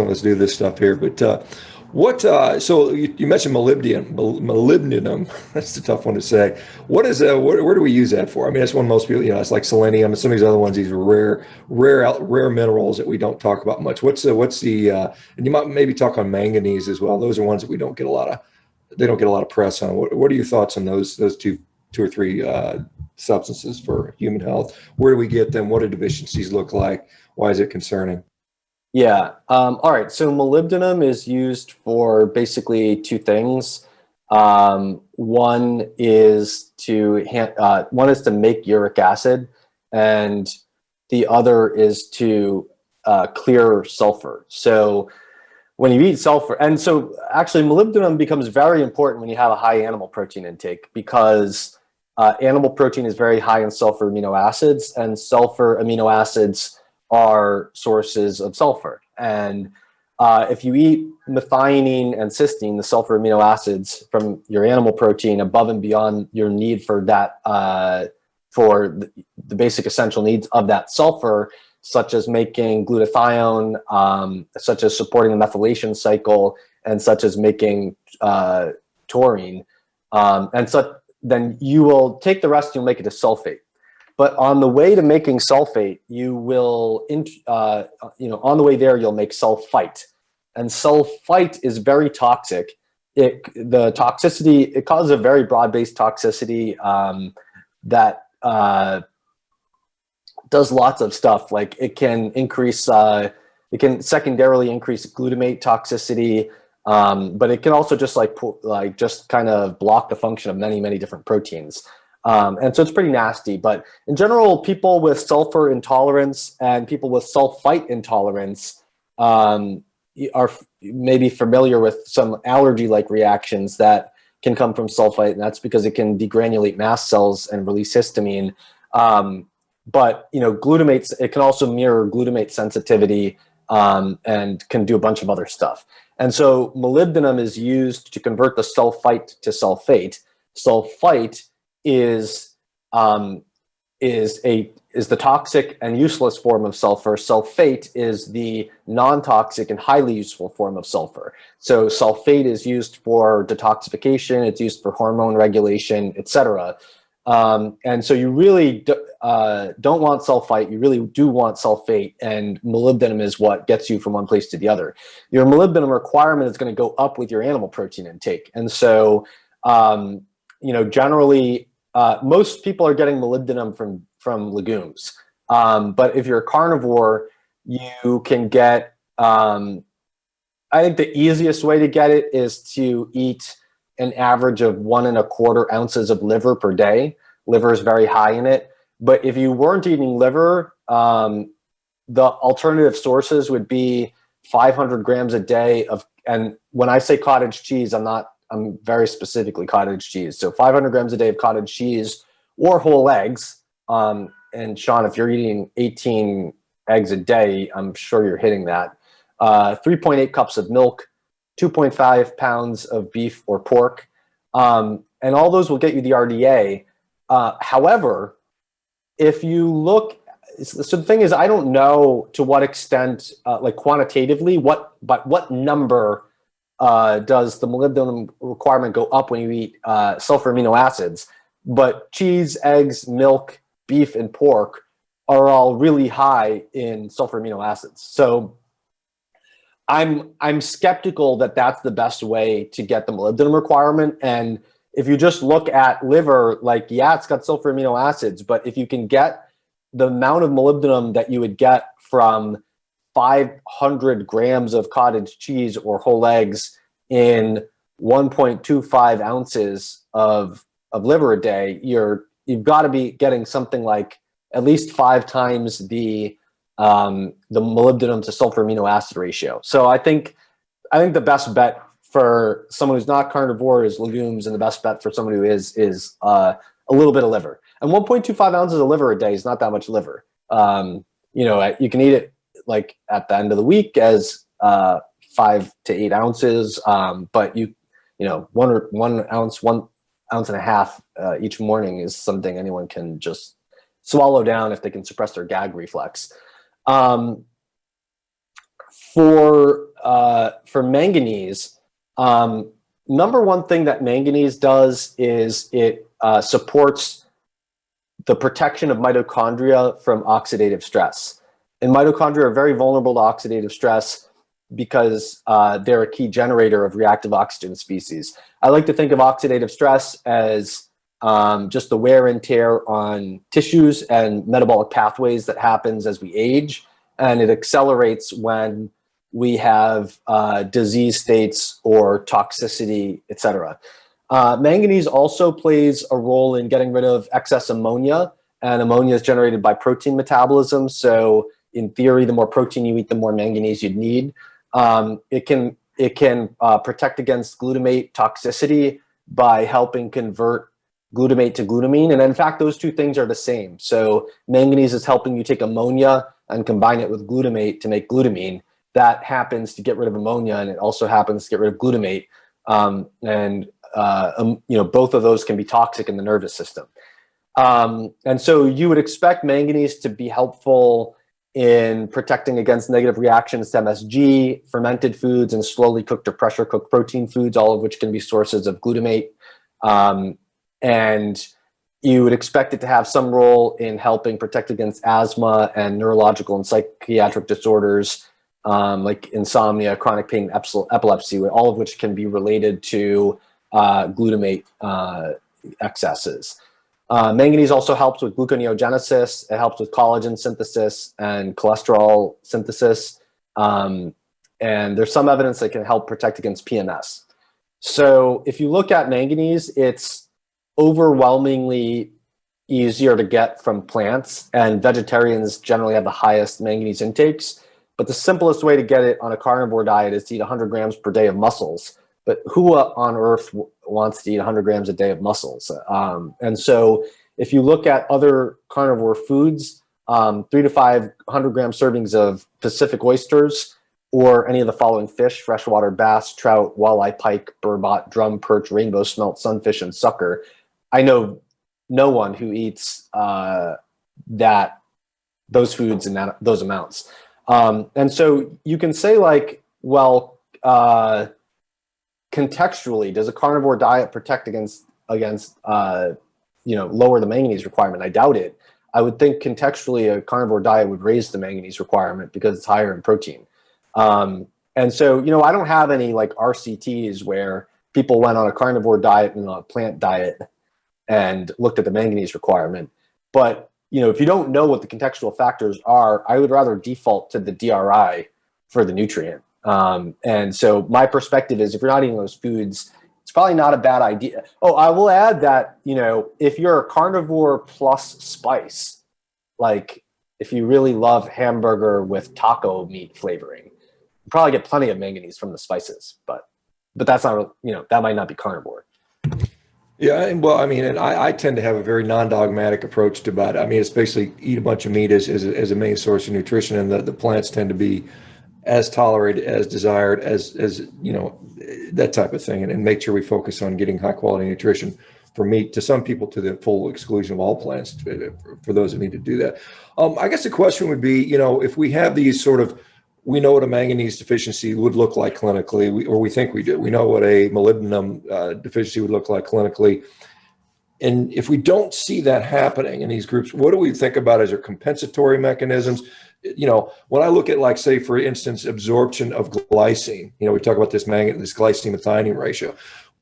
us do this stuff here. But so you mentioned molybdenum. That's a tough one to say. Where do we use that for? I mean, that's one most people, it's like selenium and some of these other ones, these rare minerals that we don't talk about much. What's the and you might maybe talk on manganese as well. Those are ones that they don't get a lot of press on. What are your thoughts on those two or three substances for human health? Where do we get them? What do deficiencies look like? Why is it concerning? Yeah. All right. So molybdenum is used for basically two things. One is to make uric acid, and the other is to clear sulfur. So when you eat sulfur, and so actually molybdenum becomes very important when you have a high animal protein intake, because animal protein is very high in sulfur amino acids, and sulfur amino acids are sources of sulfur. And if you eat methionine and cysteine, the sulfur amino acids from your animal protein above and beyond your need for that, for the basic essential needs of that sulfur, such as making glutathione, such as supporting the methylation cycle, and such as making taurine, and such, then you will take the rest and you'll make it a sulfate. But on the way to making sulfate, you will, on the way there, you'll make sulfite. And sulfite is very toxic. It causes a very broad-based toxicity that does lots of stuff. Like it can secondarily increase glutamate toxicity, but it can also just kind of block the function of many, many different proteins. And so it's pretty nasty, but in general, people with sulfur intolerance and people with sulfite intolerance are maybe familiar with some allergy-like reactions that can come from sulfite, and that's because it can degranulate mast cells and release histamine. But glutamates, it can also mirror glutamate sensitivity and can do a bunch of other stuff. And so molybdenum is used to convert the sulfite to sulfate. Sulfite is the toxic and useless form of sulfur. Sulfate is the non-toxic and highly useful form of sulfur. So sulfate is used for detoxification, it's used for hormone regulation, etc. And so you really don't want sulfite, you really do want sulfate, and molybdenum is what gets you from one place to the other. Your molybdenum requirement is going to go up with your animal protein intake. And so, generally, most people are getting molybdenum from legumes. But if you're a carnivore, you can get, I think the easiest way to get it is to eat an average of 1.25 ounces of liver per day. Liver is very high in it. But if you weren't eating liver, the alternative sources would be 500 grams a day of, and when I say cottage cheese, I'm very specifically cottage cheese. So 500 grams a day of cottage cheese or whole eggs. And Shawn, if you're eating 18 eggs a day, I'm sure you're hitting that. 3.8 cups of milk, 2.5 pounds of beef or pork. And all those will get you the RDA. However, if you look, so the thing is, I don't know to what extent, like quantitatively, what number does the molybdenum requirement go up when you eat sulfur amino acids? But cheese, eggs, milk, beef, and pork are all really high in sulfur amino acids. So I'm skeptical that that's the best way to get the molybdenum requirement. And if you just look at liver, like, yeah, it's got sulfur amino acids, but if you can get the amount of molybdenum that you would get from 500 grams of cottage cheese or whole eggs in 1.25 ounces of liver a day, you've got to be getting something like at least 5 times the molybdenum to sulfur amino acid ratio. So I think the best bet for someone who's not carnivore is legumes, and the best bet for someone who is a little bit of liver. And 1.25 ounces of liver a day is not that much liver. You can eat it like at the end of the week as 5 to 8 ounces, but one ounce and a half each morning is something anyone can just swallow down if they can suppress their gag reflex. For manganese, number one thing that manganese does is it supports the protection of mitochondria from oxidative stress. And mitochondria are very vulnerable to oxidative stress because they're a key generator of reactive oxygen species. I like to think of oxidative stress as just the wear and tear on tissues and metabolic pathways that happens as we age, and it accelerates when we have disease states or toxicity, etc. Manganese also plays a role in getting rid of excess ammonia, and ammonia is generated by protein metabolism. So in theory, the more protein you eat, the more manganese you'd need. It can protect against glutamate toxicity by helping convert glutamate to glutamine. And in fact, those two things are the same. So manganese is helping you take ammonia and combine it with glutamate to make glutamine. That happens to get rid of ammonia, and it also happens to get rid of glutamate. Both of those can be toxic in the nervous system. And so you would expect manganese to be helpful in protecting against negative reactions to MSG, fermented foods, and slowly cooked or pressure cooked protein foods, all of which can be sources of glutamate. And you would expect it to have some role in helping protect against asthma and neurological and psychiatric disorders, like insomnia, chronic pain, epilepsy, all of which can be related to glutamate excesses. Manganese also helps with gluconeogenesis. It helps with collagen synthesis and cholesterol synthesis. And there's some evidence that can help protect against PMS. So if you look at manganese, it's overwhelmingly easier to get from plants, and vegetarians generally have the highest manganese intakes. But the simplest way to get it on a carnivore diet is to eat 100 grams per day of mussels. But who on earth wants to eat 100 grams a day of mussels? And so if you look at other carnivore foods, 300 to 500 gram servings of Pacific oysters, or any of the following fish: freshwater bass, trout, walleye, pike, burbot, drum, perch, rainbow smelt, sunfish, and sucker. I know no one who eats those foods in those amounts. And so you can say, like, well, contextually, does a carnivore diet protect against lower the manganese requirement? I doubt it. I would think contextually a carnivore diet would raise the manganese requirement because it's higher in protein. And so, I don't have any like RCTs where people went on a carnivore diet and a plant diet and looked at the manganese requirement. But, if you don't know what the contextual factors are, I would rather default to the DRI for the nutrient. And so my perspective is, if you're not eating those foods, it's probably not a bad idea. Oh, I will add that, if you're a carnivore plus spice, like if you really love hamburger with taco meat flavoring, you probably get plenty of manganese from the spices, but that's not, that might not be carnivore. Yeah, and well, and I tend to have a very non-dogmatic approach to it. It's basically eat a bunch of meat as a main source of nutrition, and the plants tend to be as tolerated, as desired, as you know, that type of thing, and make sure we focus on getting high quality nutrition for meat to some people to the full exclusion of all plants for those that need to do that. I guess the question would be, you know, if we have these sort of, we know what a manganese deficiency would look like clinically, or we think we do. We know what a molybdenum deficiency would look like clinically. And if we don't see that happening in these groups, what do we think about as our compensatory mechanisms? You know, when I look at, like, say, for instance, absorption of glycine, you know, we talk about this glycine-methionine ratio.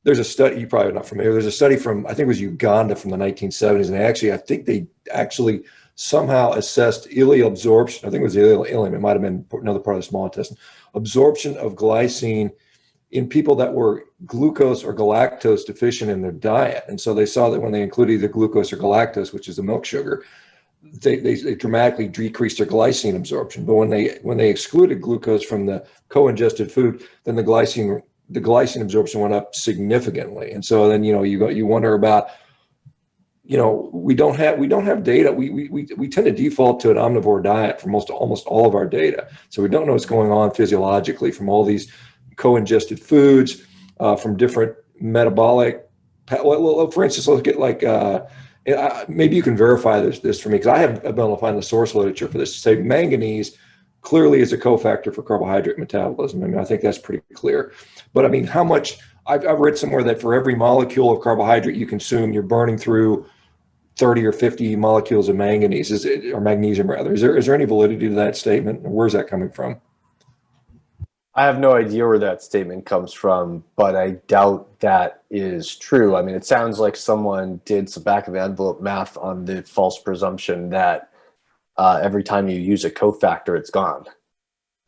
There's a study, you probably are not familiar. There's a study from, I think it was Uganda from the 1970s. And I think they actually somehow assessed ileal absorption. I think it was ileum. It might've been another part of the small intestine. Absorption of glycine in people that were glucose or galactose deficient in their diet. And so they saw that when they included either glucose or galactose, which is the milk sugar, they dramatically decreased their glycine absorption. But when they excluded glucose from the co-ingested food, then the glycine absorption went up significantly. And so then, you know, you wonder about, you know, we don't have data. We tend to default to an omnivore diet for almost all of our data. So we don't know what's going on physiologically from all these co-ingested foods, from different metabolic. Well, for instance, let's get like, maybe you can verify this for me, because I haven't been able to find the source literature for this, to say manganese clearly is a cofactor for carbohydrate metabolism. I mean, I think that's pretty clear. But I mean, how much, I've read somewhere that for every molecule of carbohydrate you consume, you're burning through 30 or 50 molecules of manganese, or magnesium rather. Is there any validity to that statement? Where's that coming from? I have no idea where that statement comes from, but I doubt that is true. I mean, it sounds like someone did some back of the envelope math on the false presumption that every time you use a cofactor, it's gone.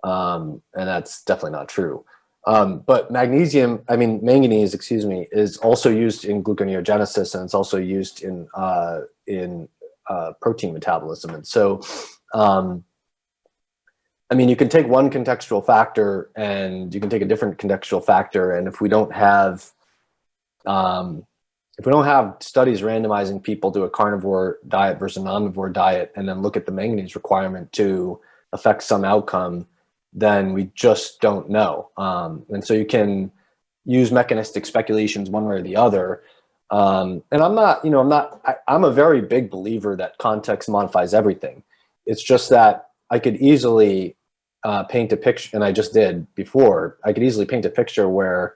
And that's definitely not true. But manganese, is also used in gluconeogenesis, and it's also used in protein metabolism. And so, I mean, you can take one contextual factor and you can take a different contextual factor. And if we don't have studies randomizing people to a carnivore diet versus an omnivore diet, and then look at the manganese requirement to affect some outcome, then we just don't know. And so you can use mechanistic speculations one way or the other. And I'm a very big believer that context modifies everything. It's just that I could easily paint a picture, and I just did before, I could easily paint a picture where,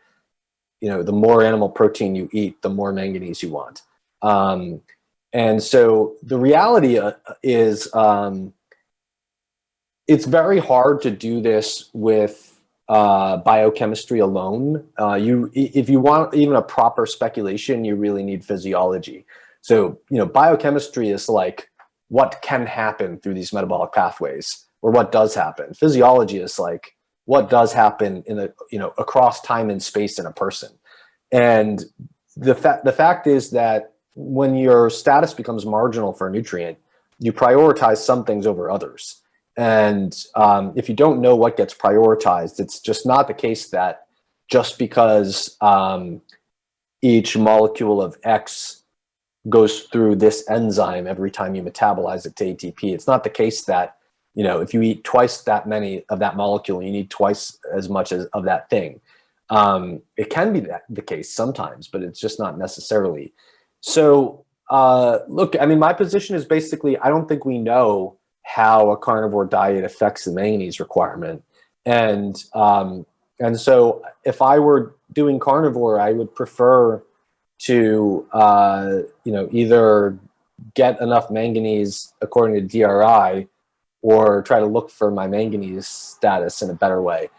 you know, the more animal protein you eat, the more manganese you want. And so the reality is, it's very hard to do this with biochemistry alone. If you want even a proper speculation, you really need physiology. So, you know, biochemistry is like what can happen through these metabolic pathways, or what does happen. Physiology is like what does happen across time and space in a person. And the fact is that when your status becomes marginal for a nutrient, you prioritize some things over others. And if you don't know what gets prioritized, it's just not the case that just because each molecule of X goes through this enzyme every time you metabolize it to ATP. It's not the case that, you know, if you eat twice that many of that molecule, you need twice as much of that thing. It can be the case sometimes, but it's just not necessarily. So look, I mean, my position is basically, I don't think we know how a carnivore diet affects the manganese requirement. And so if I were doing carnivore, I would prefer to, either get enough manganese according to DRI, or try to look for my manganese status in a better way.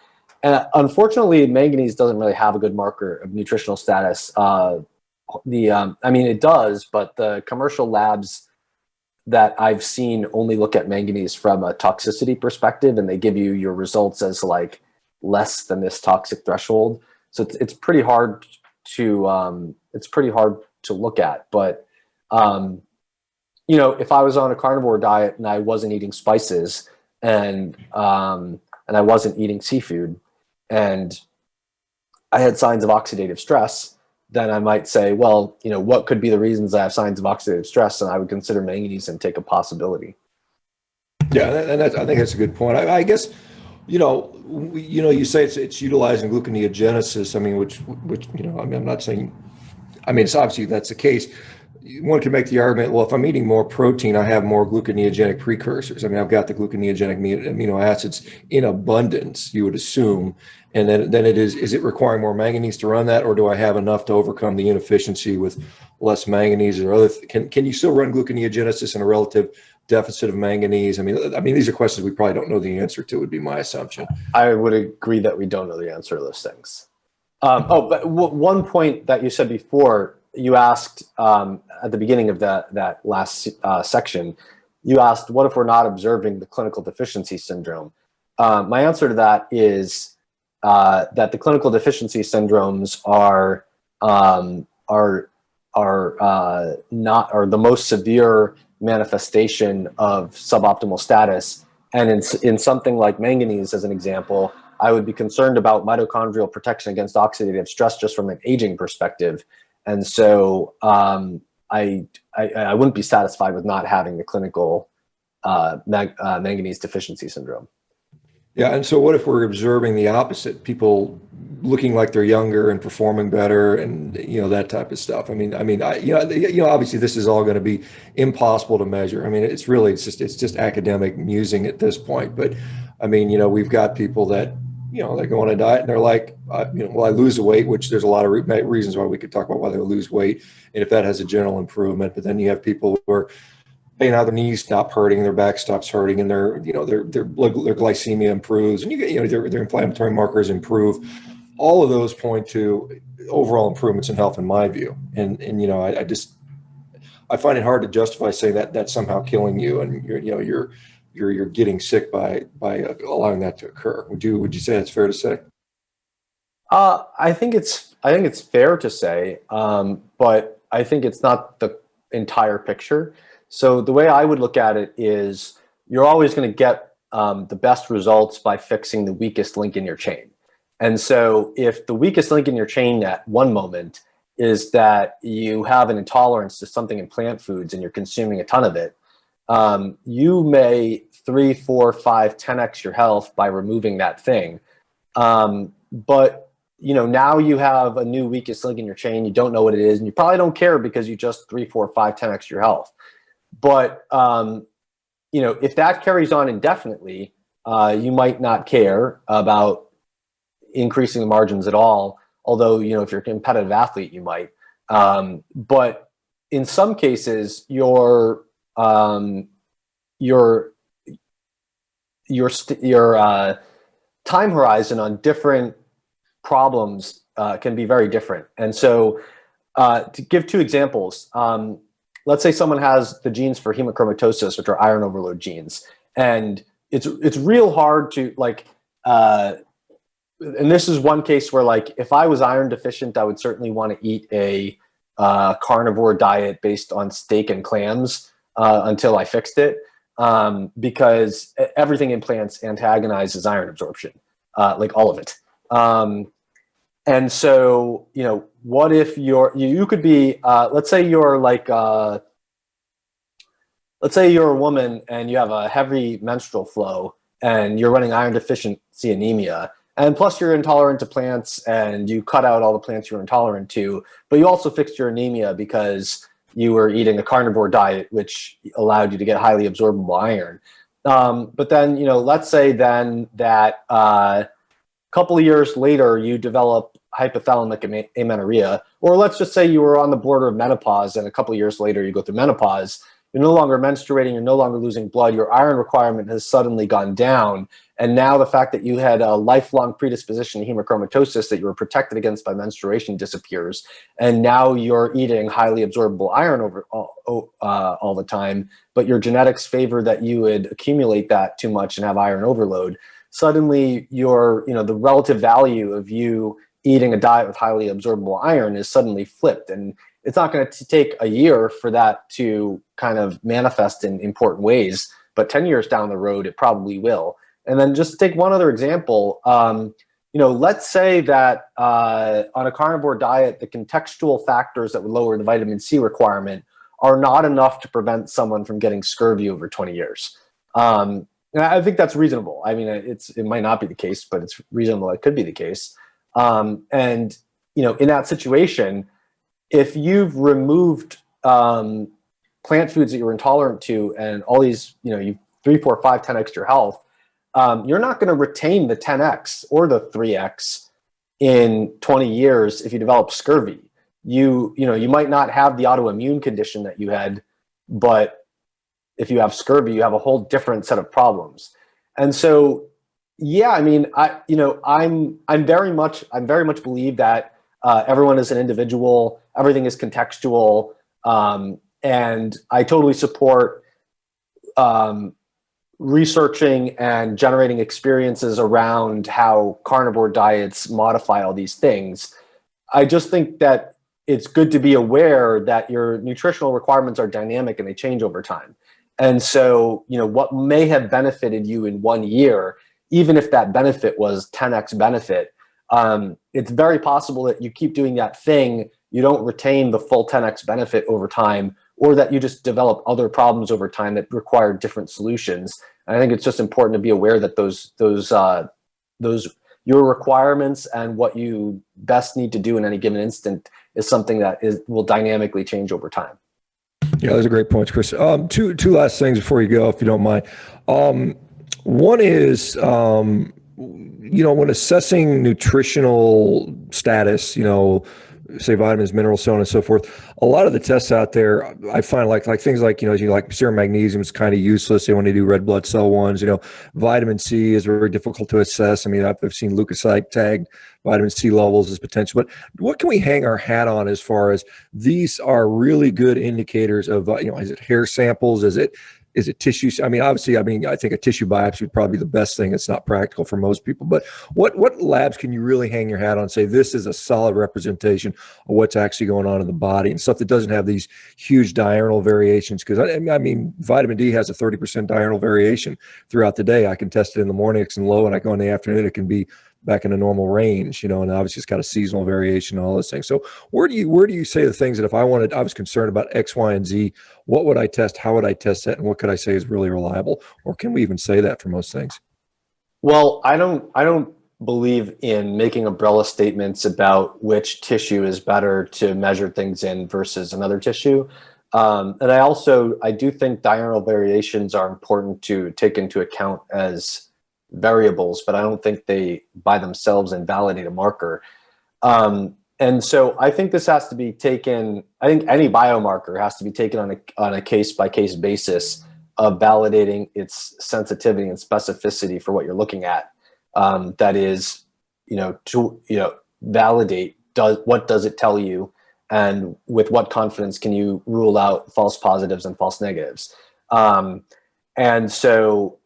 And unfortunately, manganese doesn't really have a good marker of nutritional status. It does, but the commercial labs that I've seen only look at manganese from a toxicity perspective, and they give you your results as like less than this toxic threshold. So it's pretty hard to look at. But if I was on a carnivore diet and I wasn't eating spices and I wasn't eating seafood, and I had signs of oxidative stress, then I might say, well, what could be the reasons I have signs of oxidative stress? And I would consider manganese intake a possibility. Yeah, and I think that's a good point. I guess, you say it's utilizing gluconeogenesis. I mean, which I mean, I'm not saying. I mean, it's obviously that's the case. One can make the argument, well, if I'm eating more protein, I have more gluconeogenic precursors. I mean, I've got the gluconeogenic amino acids in abundance, you would assume. And then is it requiring more manganese to run that, or do I have enough to overcome the inefficiency with less manganese or other? Can you still run gluconeogenesis in a relative deficit of manganese? I mean, these are questions we probably don't know the answer to, would be my assumption. I would agree that we don't know the answer to those things. But one point that you said before, you asked at the beginning of that last section, you asked, what if we're not observing the clinical deficiency syndrome? My answer to that is that the clinical deficiency syndromes are the most severe manifestation of suboptimal status. And in something like manganese, as an example, I would be concerned about mitochondrial protection against oxidative stress just from an aging perspective. And so I wouldn't be satisfied with not having the clinical manganese deficiency syndrome. Yeah, and so what if we're observing the opposite? People looking like they're younger and performing better, and that type of stuff. Obviously this is all going to be impossible to measure. I mean, it's just academic musing at this point. But I mean, we've got people that they go on a diet and they're like, well, I lose the weight, which there's a lot of reasons why we could talk about why they lose weight, and if that has a general improvement. But then you have people who are, now their knees stop hurting, their back stops hurting, and their glycemia improves, and their inflammatory markers improve. All of those point to overall improvements in health, in my view. And I find it hard to justify saying that that's somehow killing you, and you're getting sick by allowing that to occur. Would you say that's fair to say? I think it's fair to say, but I think it's not the entire picture. So the way I would look at it is, you're always going to get the best results by fixing the weakest link in your chain. And so if the weakest link in your chain at one moment is that you have an intolerance to something in plant foods and you're consuming a ton of it, you may 3, 4, 5, 10x your health by removing that thing. But now you have a new weakest link in your chain. You don't know what it is, and you probably don't care because you just 3, 4, 5, 10x your health. But if that carries on indefinitely, you might not care about increasing the margins at all. Although if you're a competitive athlete, you might. But in some cases, your time horizon on different problems can be very different. And so, to give 2 examples. Let's say someone has the genes for hemochromatosis, which are iron overload genes, and it's real hard to and this is one case where, if I was iron deficient, I would certainly want to eat a carnivore diet based on steak and clams until I fixed it, because everything in plants antagonizes iron absorption, all of it. And so, what if you could be, let's say you're a woman and you have a heavy menstrual flow and you're running iron deficiency anemia, and plus you're intolerant to plants and you cut out all the plants you're intolerant to, but you also fixed your anemia because you were eating a carnivore diet, which allowed you to get highly absorbable iron. But then, let's say then that a couple of years later, you develop hypothalamic amenorrhea, or let's just say you were on the border of menopause and a couple of years later you go through menopause. You're no longer menstruating, you're no longer losing blood, your iron requirement has suddenly gone down. And now the fact that you had a lifelong predisposition to hemochromatosis that you were protected against by menstruation disappears. And now you're eating highly absorbable iron all the time, but your genetics favor that you would accumulate that too much and have iron overload. Suddenly the relative value of you eating a diet with highly absorbable iron is suddenly flipped. And it's not going to take a year for that to kind of manifest in important ways, but 10 years down the road, it probably will. And then just to take one other example, let's say that on a carnivore diet, the contextual factors that would lower the vitamin C requirement are not enough to prevent someone from getting scurvy over 20 years. And I think that's reasonable. I mean, it might not be the case, but it's reasonable. It could be the case. And in that situation, if you've removed plant foods that you're intolerant to, and all these, you 3, 4, 5, 10x your health, you're not going to retain the 10x or the 3x in 20 years if you develop scurvy. You might not have the autoimmune condition that you had, but if you have scurvy, you have a whole different set of problems. And so, yeah, I mean, I'm very much believe that everyone is an individual, everything is contextual, and I totally support researching and generating experiences around how carnivore diets modify all these things. I just think that it's good to be aware that your nutritional requirements are dynamic and they change over time. And so, what may have benefited you in 1 year, even if that benefit was 10x benefit, it's very possible that you keep doing that thing, you don't retain the full 10x benefit over time, or that you just develop other problems over time that require different solutions. And I think it's just important to be aware that those your requirements and what you best need to do in any given instant is something that will dynamically change over time. Yeah, those are great points, Chris. Two last things before you go, if you don't mind. One is, when assessing nutritional status, say vitamins, minerals, so on and so forth, a lot of the tests out there, I find like things like, like serum magnesium is kind of useless. They want to do red blood cell ones. Vitamin C is very difficult to assess. I mean, I've seen leukocyte tagged vitamin C levels as potential, but what can we hang our hat on as far as these are really good indicators of, is it hair samples? Is it tissue? I mean, obviously, I think a tissue biopsy would probably be the best thing. It's not practical for most people, but what labs can you really hang your hat on and say this is a solid representation of what's actually going on in the body and stuff that doesn't have these huge diurnal variations? Because I mean, vitamin D has a 30% diurnal variation throughout the day. I can test it in the morning, it's low, and I go in the afternoon, it can be back in a normal range, and obviously it's got a seasonal variation and all those things. So where do you say the things that if I was concerned about X, Y, and Z, what would I test? How would I test that? And what could I say is really reliable? Or can we even say that for most things? Well, I don't believe in making umbrella statements about which tissue is better to measure things in versus another tissue. And I do think diurnal variations are important to take into account as variables, but I don't think they by themselves invalidate a marker. And so I think this has to be taken, I think any biomarker has to be taken on a case-by-case basis of validating its sensitivity and specificity for what you're looking at. That is, to validate what does it tell you, and with what confidence can you rule out false positives and false negatives. And so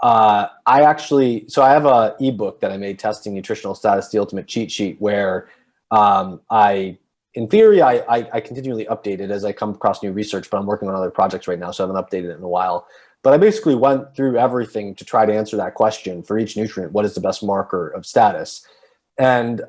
I have a ebook that I made, Testing Nutritional Status, the Ultimate Cheat Sheet, where in theory, I continually update it as I come across new research, but I'm working on other projects right now, so I haven't updated it in a while. But I basically went through everything to try to answer that question for each nutrient. What is the best marker of status? And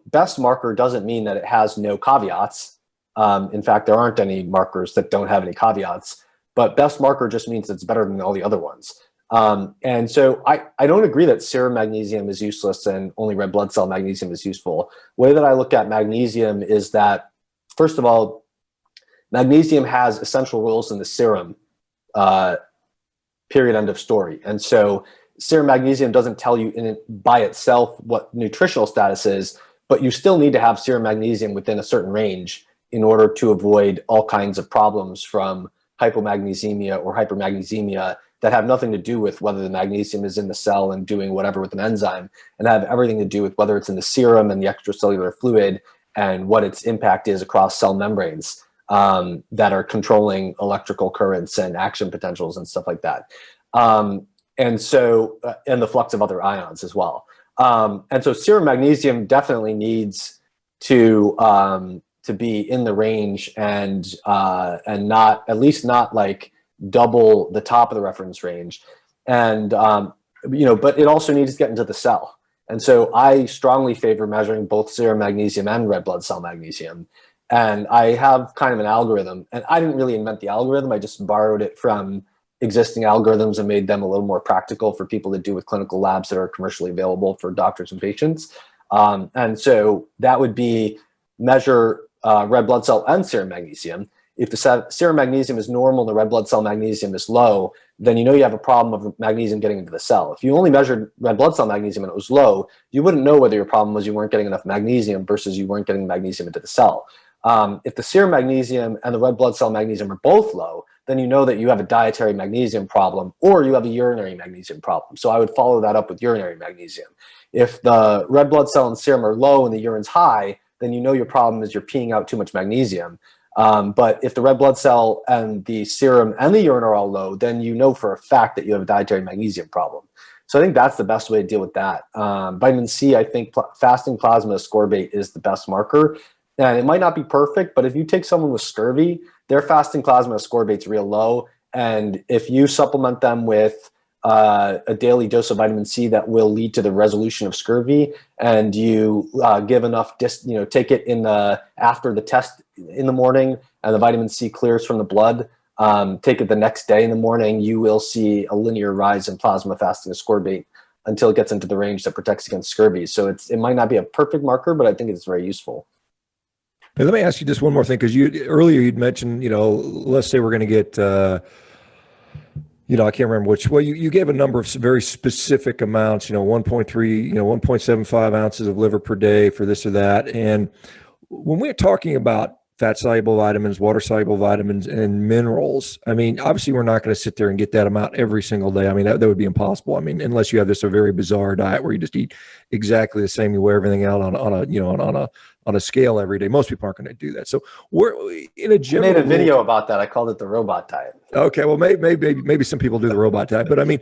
best marker doesn't mean that it has no caveats. In fact, there aren't any markers that don't have any caveats, but best marker just means it's better than all the other ones. And so I don't agree that serum magnesium is useless and only red blood cell magnesium is useful. The way that I look at magnesium is that, first of all, magnesium has essential roles in the serum, period, end of story. And so serum magnesium doesn't tell you by itself what nutritional status is, but you still need to have serum magnesium within a certain range in order to avoid all kinds of problems from hypomagnesemia or hypermagnesemia that have nothing to do with whether the magnesium is in the cell and doing whatever with an enzyme, and have everything to do with whether it's in the serum and the extracellular fluid and what its impact is across cell membranes that are controlling electrical currents and action potentials and stuff like that. And the flux of other ions as well. And so serum magnesium definitely needs to be in the range and not, at least not like double the top of the reference range. And, but it also needs to get into the cell. And so I strongly favor measuring both serum magnesium and red blood cell magnesium. And I have kind of an algorithm, and I didn't really invent the algorithm. I just borrowed it from existing algorithms and made them a little more practical for people to do with clinical labs that are commercially available for doctors and patients. And so that would be measure red blood cell and serum magnesium. If the serum magnesium is normal and the red blood cell magnesium is low, then you know you have a problem of magnesium getting into the cell. If you only measured red blood cell magnesium and it was low, you wouldn't know whether your problem was you weren't getting enough magnesium versus you weren't getting magnesium into the cell. If the serum magnesium and the red blood cell magnesium are both low, then you know that you have a dietary magnesium problem or you have a urinary magnesium problem. So I would follow that up with urinary magnesium. If the red blood cell and serum are low and the urine's high, then you know your problem is you're peeing out too much magnesium. But if the red blood cell and the serum and the urine are all low, then you know for a fact that you have a dietary magnesium problem. So I think that's the best way to deal with that. Vitamin C, I think fasting plasma ascorbate is the best marker. And it might not be perfect, but if you take someone with scurvy, their fasting plasma ascorbate's real low. And if you supplement them with a daily dose of vitamin C, that will lead to the resolution of scurvy, and you give enough, take it after the test in the morning and the vitamin C clears from the blood, take it the next day in the morning, you will see a linear rise in plasma fasting ascorbate until it gets into the range that protects against scurvy. So it might not be a perfect marker, but I think it's very useful. Now, let me ask you just one more thing, because earlier you'd mentioned, let's say we're going to get, I can't remember which. Well, you gave a number of very specific amounts, 1.3, 1.75 ounces of liver per day for this or that. And when we're talking about fat-soluble vitamins, water-soluble vitamins, and minerals, I mean, obviously we're not going to sit there and get that amount every single day. I mean, that would be impossible. I mean, unless you have a very bizarre diet where you just eat exactly the same, you wear everything out on a scale every day. Most people aren't going to do that. So we're in a general. I made a video about that. I called it the robot diet. Okay, well, maybe some people do the robot diet, but I mean,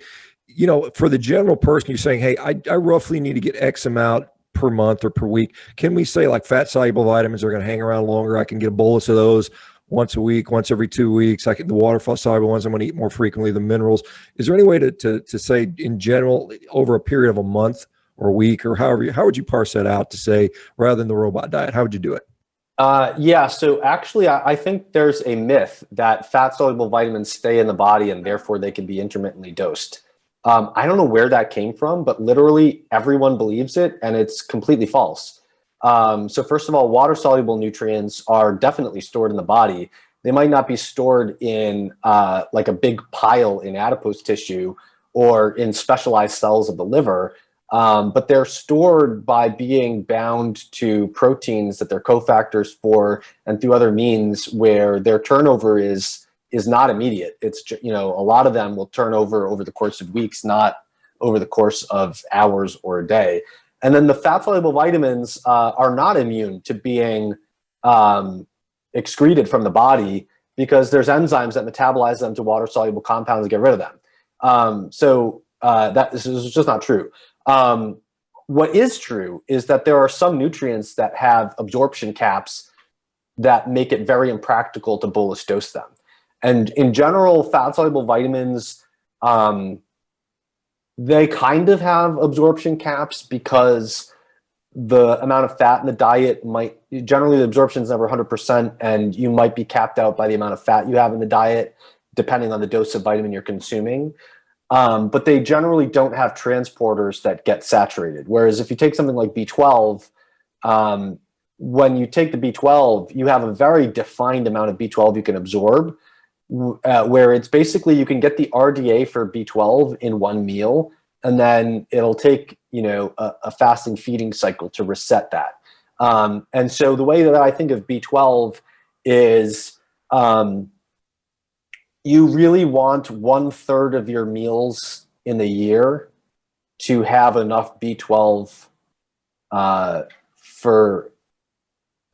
for the general person, you're saying, hey, I roughly need to get X amount per month or per week. Can we say like fat soluble vitamins are going to hang around longer? I can get a bolus of those once a week, once every 2 weeks. I can the water soluble ones I'm going to eat more frequently. The minerals. Is there any way to say in general over a period of a month or a week or how would you parse that out to say rather than the robot diet? How would you do it? Yeah, so actually I think there's a myth that fat soluble vitamins stay in the body and therefore they can be intermittently dosed. I don't know where that came from, but literally everyone believes it and it's completely false. So first of all, water soluble nutrients are definitely stored in the body. They might not be stored in like a big pile in adipose tissue or in specialized cells of the liver. But they're stored by being bound to proteins that they're cofactors for and through other means where their turnover is not immediate. It's, a lot of them will turn over the course of weeks, not over the course of hours or a day. And then the fat soluble vitamins are not immune to being excreted from the body because there's enzymes that metabolize them to water soluble compounds and get rid of them. So this is just not true. What is true is that there are some nutrients that have absorption caps that make it very impractical to bolus dose them. And in general, fat-soluble vitamins, they kind of have absorption caps because the amount of fat in the diet generally the absorption is never 100%, and you might be capped out by the amount of fat you have in the diet, depending on the dose of vitamin you're consuming. But they generally don't have transporters that get saturated. Whereas if you take something like B12, when you take the B12, you have a very defined amount of B12 you can absorb, where it's basically you can get the RDA for B12 in one meal, and then it'll take a fasting feeding cycle to reset that. And so the way that I think of B12 is you really want 1/3 of your meals in the year to have enough B12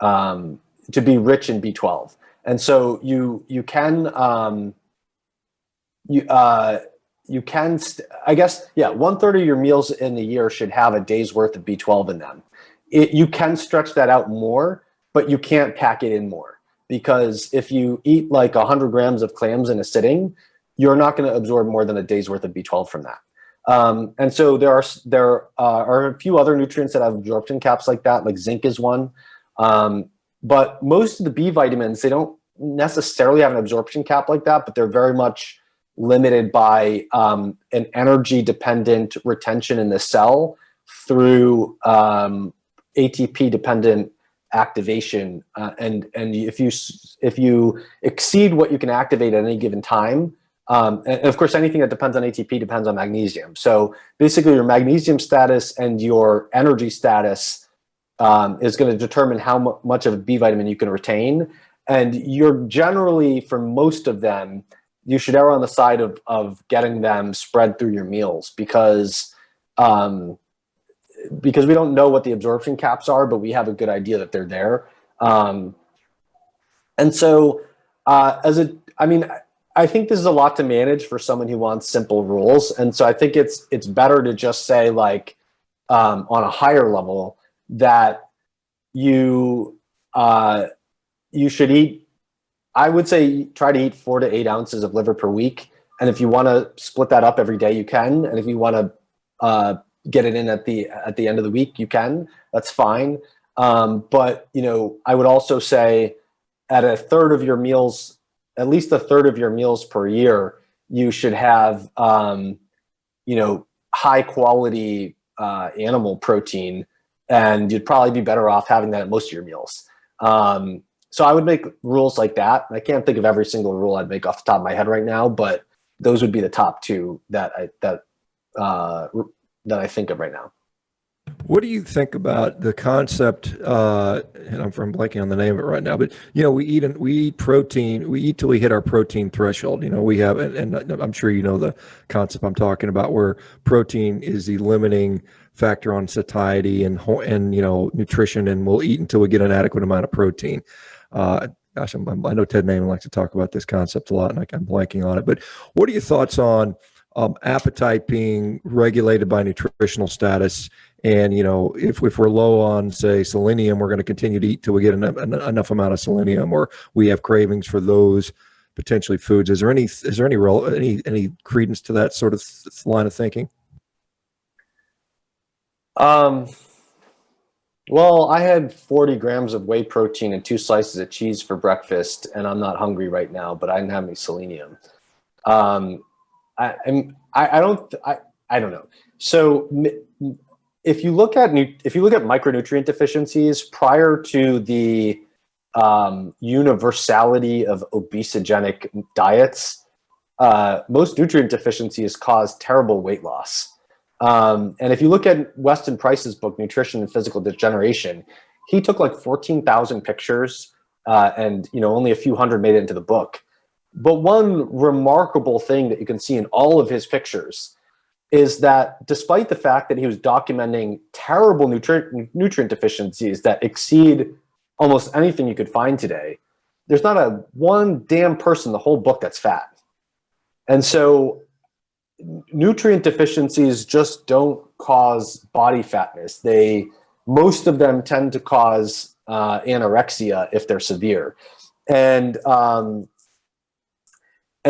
to be rich in B12. And so you can I guess 1/3 of your meals in the year should have a day's worth of B12 in them. You can stretch that out more, but you can't pack it in more, because if you eat like 100 grams of clams in a sitting, you're not going to absorb more than a day's worth of B12 from that. And so there are a few other nutrients that have absorption caps like that, like zinc is one. But most of the B vitamins, they don't necessarily have an absorption cap like that, but they're very much limited by an energy-dependent retention in the cell through ATP-dependent activation. And if you exceed what you can activate at any given time, and of course, anything that depends on ATP depends on magnesium. So basically, your magnesium status and your energy status is going to determine how much of a B vitamin you can retain. And you're generally, for most of them, you should err on the side of getting them spread through your meals because we don't know what the absorption caps are, but we have a good idea that they're there. And so I think this is a lot to manage for someone who wants simple rules. And so I think it's better to just say, like, on a higher level, that you should eat, I would say, try to eat 4 to 8 ounces of liver per week. And if you want to split that up every day, you can. And if you want to get it in at the end of the week, you can. That's fine. But I would also say at at least a third of your meals per year, you should have high quality animal protein, and you'd probably be better off having that at most of your meals. So I would make rules like that. I can't think of every single rule I'd make off the top of my head right now, but those would be the top 2 that I think of right now. What do you think about the concept? And I'm blanking on the name of it right now, but we eat protein. We eat till we hit our protein threshold. We have, and I'm sure you know the concept I'm talking about, where protein is the limiting factor on satiety and nutrition, and we'll eat until we get an adequate amount of protein. I know Ted Naiman likes to talk about this concept a lot, and I'm blanking on it. But what are your thoughts on appetite being regulated by nutritional status? And, if we're low on, say, selenium, we're going to continue to eat till we get enough amount of selenium, or we have cravings for those potentially foods. Is there any credence to that sort of line of thinking? Well, I had 40 grams of whey protein and 2 slices of cheese for breakfast, and I'm not hungry right now, but I didn't have any selenium. I don't know. So if you look at micronutrient deficiencies prior to the universality of obesogenic diets, most nutrient deficiencies cause terrible weight loss. And if you look at Weston Price's book, Nutrition and Physical Degeneration, he took like 14,000 pictures, and only a few hundred made it into the book. But one remarkable thing that you can see in all of his pictures is that despite the fact that he was documenting terrible nutrient deficiencies that exceed almost anything you could find today, there's not one damn person in the whole book that's fat. And so nutrient deficiencies just don't cause body fatness. Most of them tend to cause anorexia if they're severe. And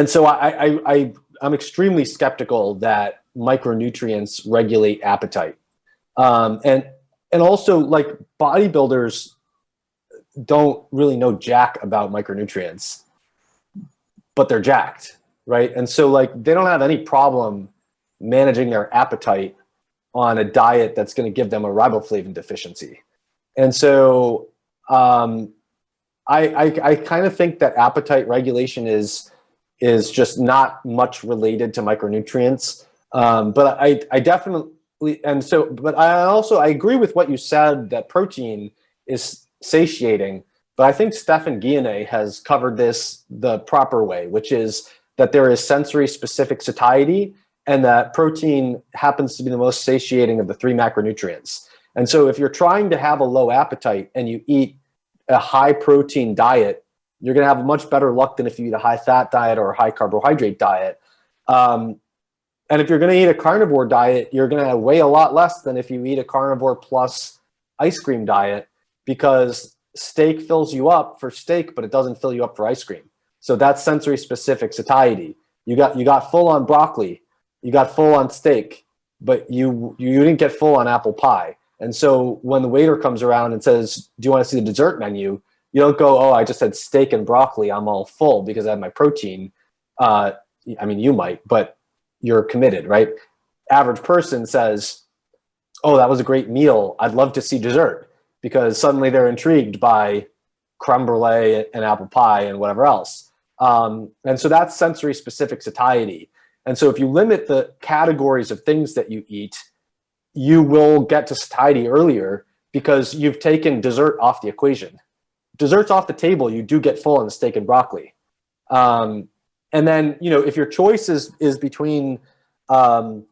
so I'm extremely skeptical that micronutrients regulate appetite. And also, like, bodybuilders don't really know jack about micronutrients, but they're jacked, right? And so, like, they don't have any problem managing their appetite on a diet that's going to give them a riboflavin deficiency. And so I kind of think that appetite regulation is just not much related to micronutrients. But I definitely, but I agree with what you said, that protein is satiating, but I think Stefan Guillenet has covered this the proper way, which is that there is sensory specific satiety, and that protein happens to be the most satiating of the 3 macronutrients. And so if you're trying to have a low appetite and you eat a high protein diet, you're going to have much better luck than if you eat a high fat diet or a high carbohydrate diet. And if you're going to eat a carnivore diet, you're going to weigh a lot less than if you eat a carnivore plus ice cream diet, because steak fills you up for steak, but it doesn't fill you up for ice cream. So that's sensory specific satiety. You got full on broccoli, you got full on steak, but you didn't get full on apple pie. And so when the waiter comes around and says, "Do you want to see the dessert menu?" you don't go, "Oh, I just had steak and broccoli, I'm all full because I have my protein." I mean, you might, but you're committed, right? Average person says, oh, that was a great meal. I'd love to see dessert, because suddenly they're intrigued by creme brulee and apple pie and whatever else. And so that's sensory specific satiety. And so if you limit the categories of things that you eat, you will get to satiety earlier, because you've taken dessert off the equation. Dessert's off the table, you do get full on the steak and broccoli. And then, if your choice is between different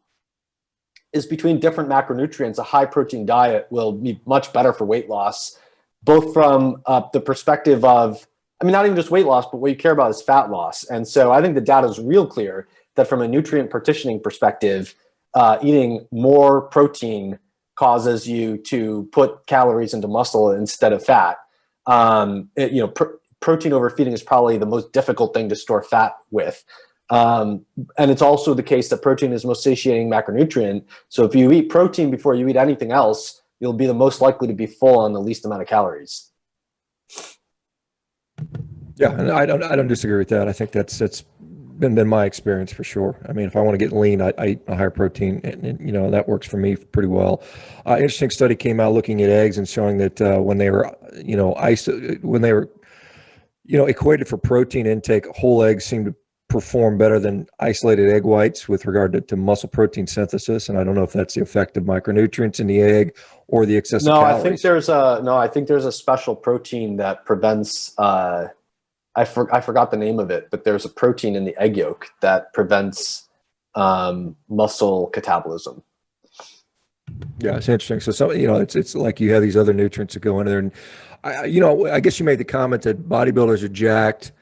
macronutrients, a high protein diet will be much better for weight loss, both from the perspective of, not even just weight loss, but what you care about is fat loss. And so I think the data is real clear that from a nutrient partitioning perspective, eating more protein causes you to put calories into muscle instead of fat. Protein overfeeding is probably the most difficult thing to store fat with. And it's also the case that protein is the most satiating macronutrient. So if you eat protein before you eat anything else, you'll be the most likely to be full on the least amount of calories. Yeah, and I don't disagree with that. I think that's been my experience for sure. If I want to get lean, I eat a higher protein, and that works for me pretty well. Interesting study came out looking at eggs and showing that when they were equated for protein intake, whole eggs seemed to perform better than isolated egg whites with regard to muscle protein synthesis. And I don't know if that's the effect of micronutrients in the egg or the excessive calories. I think there's a special protein that prevents. I forgot the name of it, but there's a protein in the egg yolk that prevents muscle catabolism. Yeah, it's interesting. So it's like you have these other nutrients that go in there, and I guess you made the comment that bodybuilders are jacked,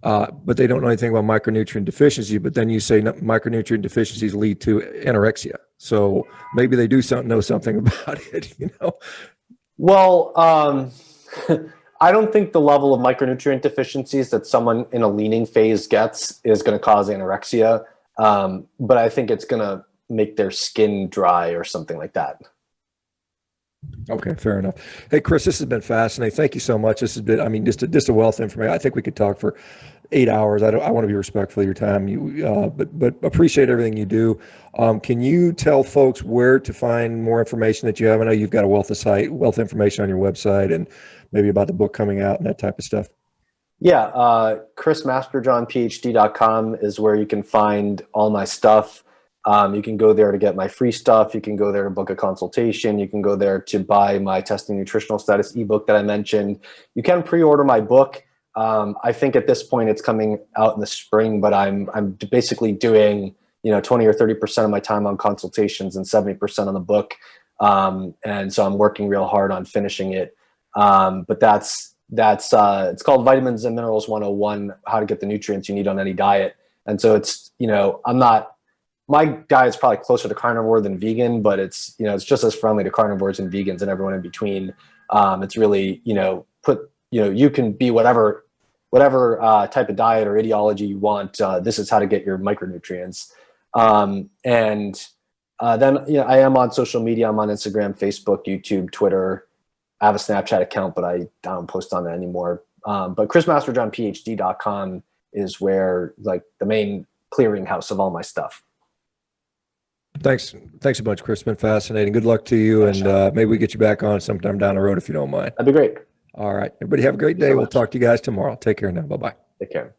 but they don't know anything about micronutrient deficiency. But then you say micronutrient deficiencies lead to anorexia. So maybe they do know something about it. Well, I don't think the level of micronutrient deficiencies that someone in a leaning phase gets is going to cause anorexia. But I think it's going to make their skin dry or something like that. Okay, fair enough. Hey, Chris, this has been fascinating. Thank you so much. This has been, just a wealth of information. I think we could talk for 8 hours. I want to be respectful of your time. But appreciate everything you do. Can you tell folks where to find more information that you have? I know you've got a wealth of information on your website, and maybe about the book coming out and that type of stuff. Yeah, ChrisMasterjohnPhD.com is where you can find all my stuff. You can go there to get my free stuff. You can go there to book a consultation. You can go there to buy my Testing Nutritional Status ebook that I mentioned. You can pre-order my book. I think at this point it's coming out in the spring, but I'm basically doing 20 or 30% of my time on consultations and 70% on the book. And so I'm working real hard on finishing it. But that's it's called Vitamins and Minerals 101, how to get the nutrients you need on any diet. And so it's, my diet's probably closer to carnivore than vegan, but it's just as friendly to carnivores and vegans and everyone in between. It's really, you can be whatever type of diet or ideology you want. This is how to get your micronutrients. Then I am on social media. I'm on Instagram, Facebook, YouTube, Twitter. I have a Snapchat account, but I don't post on that anymore. But ChrisMasterjohnPhD.com is where the main clearinghouse of all my stuff. Thanks a bunch, Chris. It's been fascinating. Good luck to you, and maybe we get you back on sometime down the road if you don't mind. That'd be great. All right. Everybody have a great day. We'll talk to you guys tomorrow. Take care now. Bye-bye. Take care.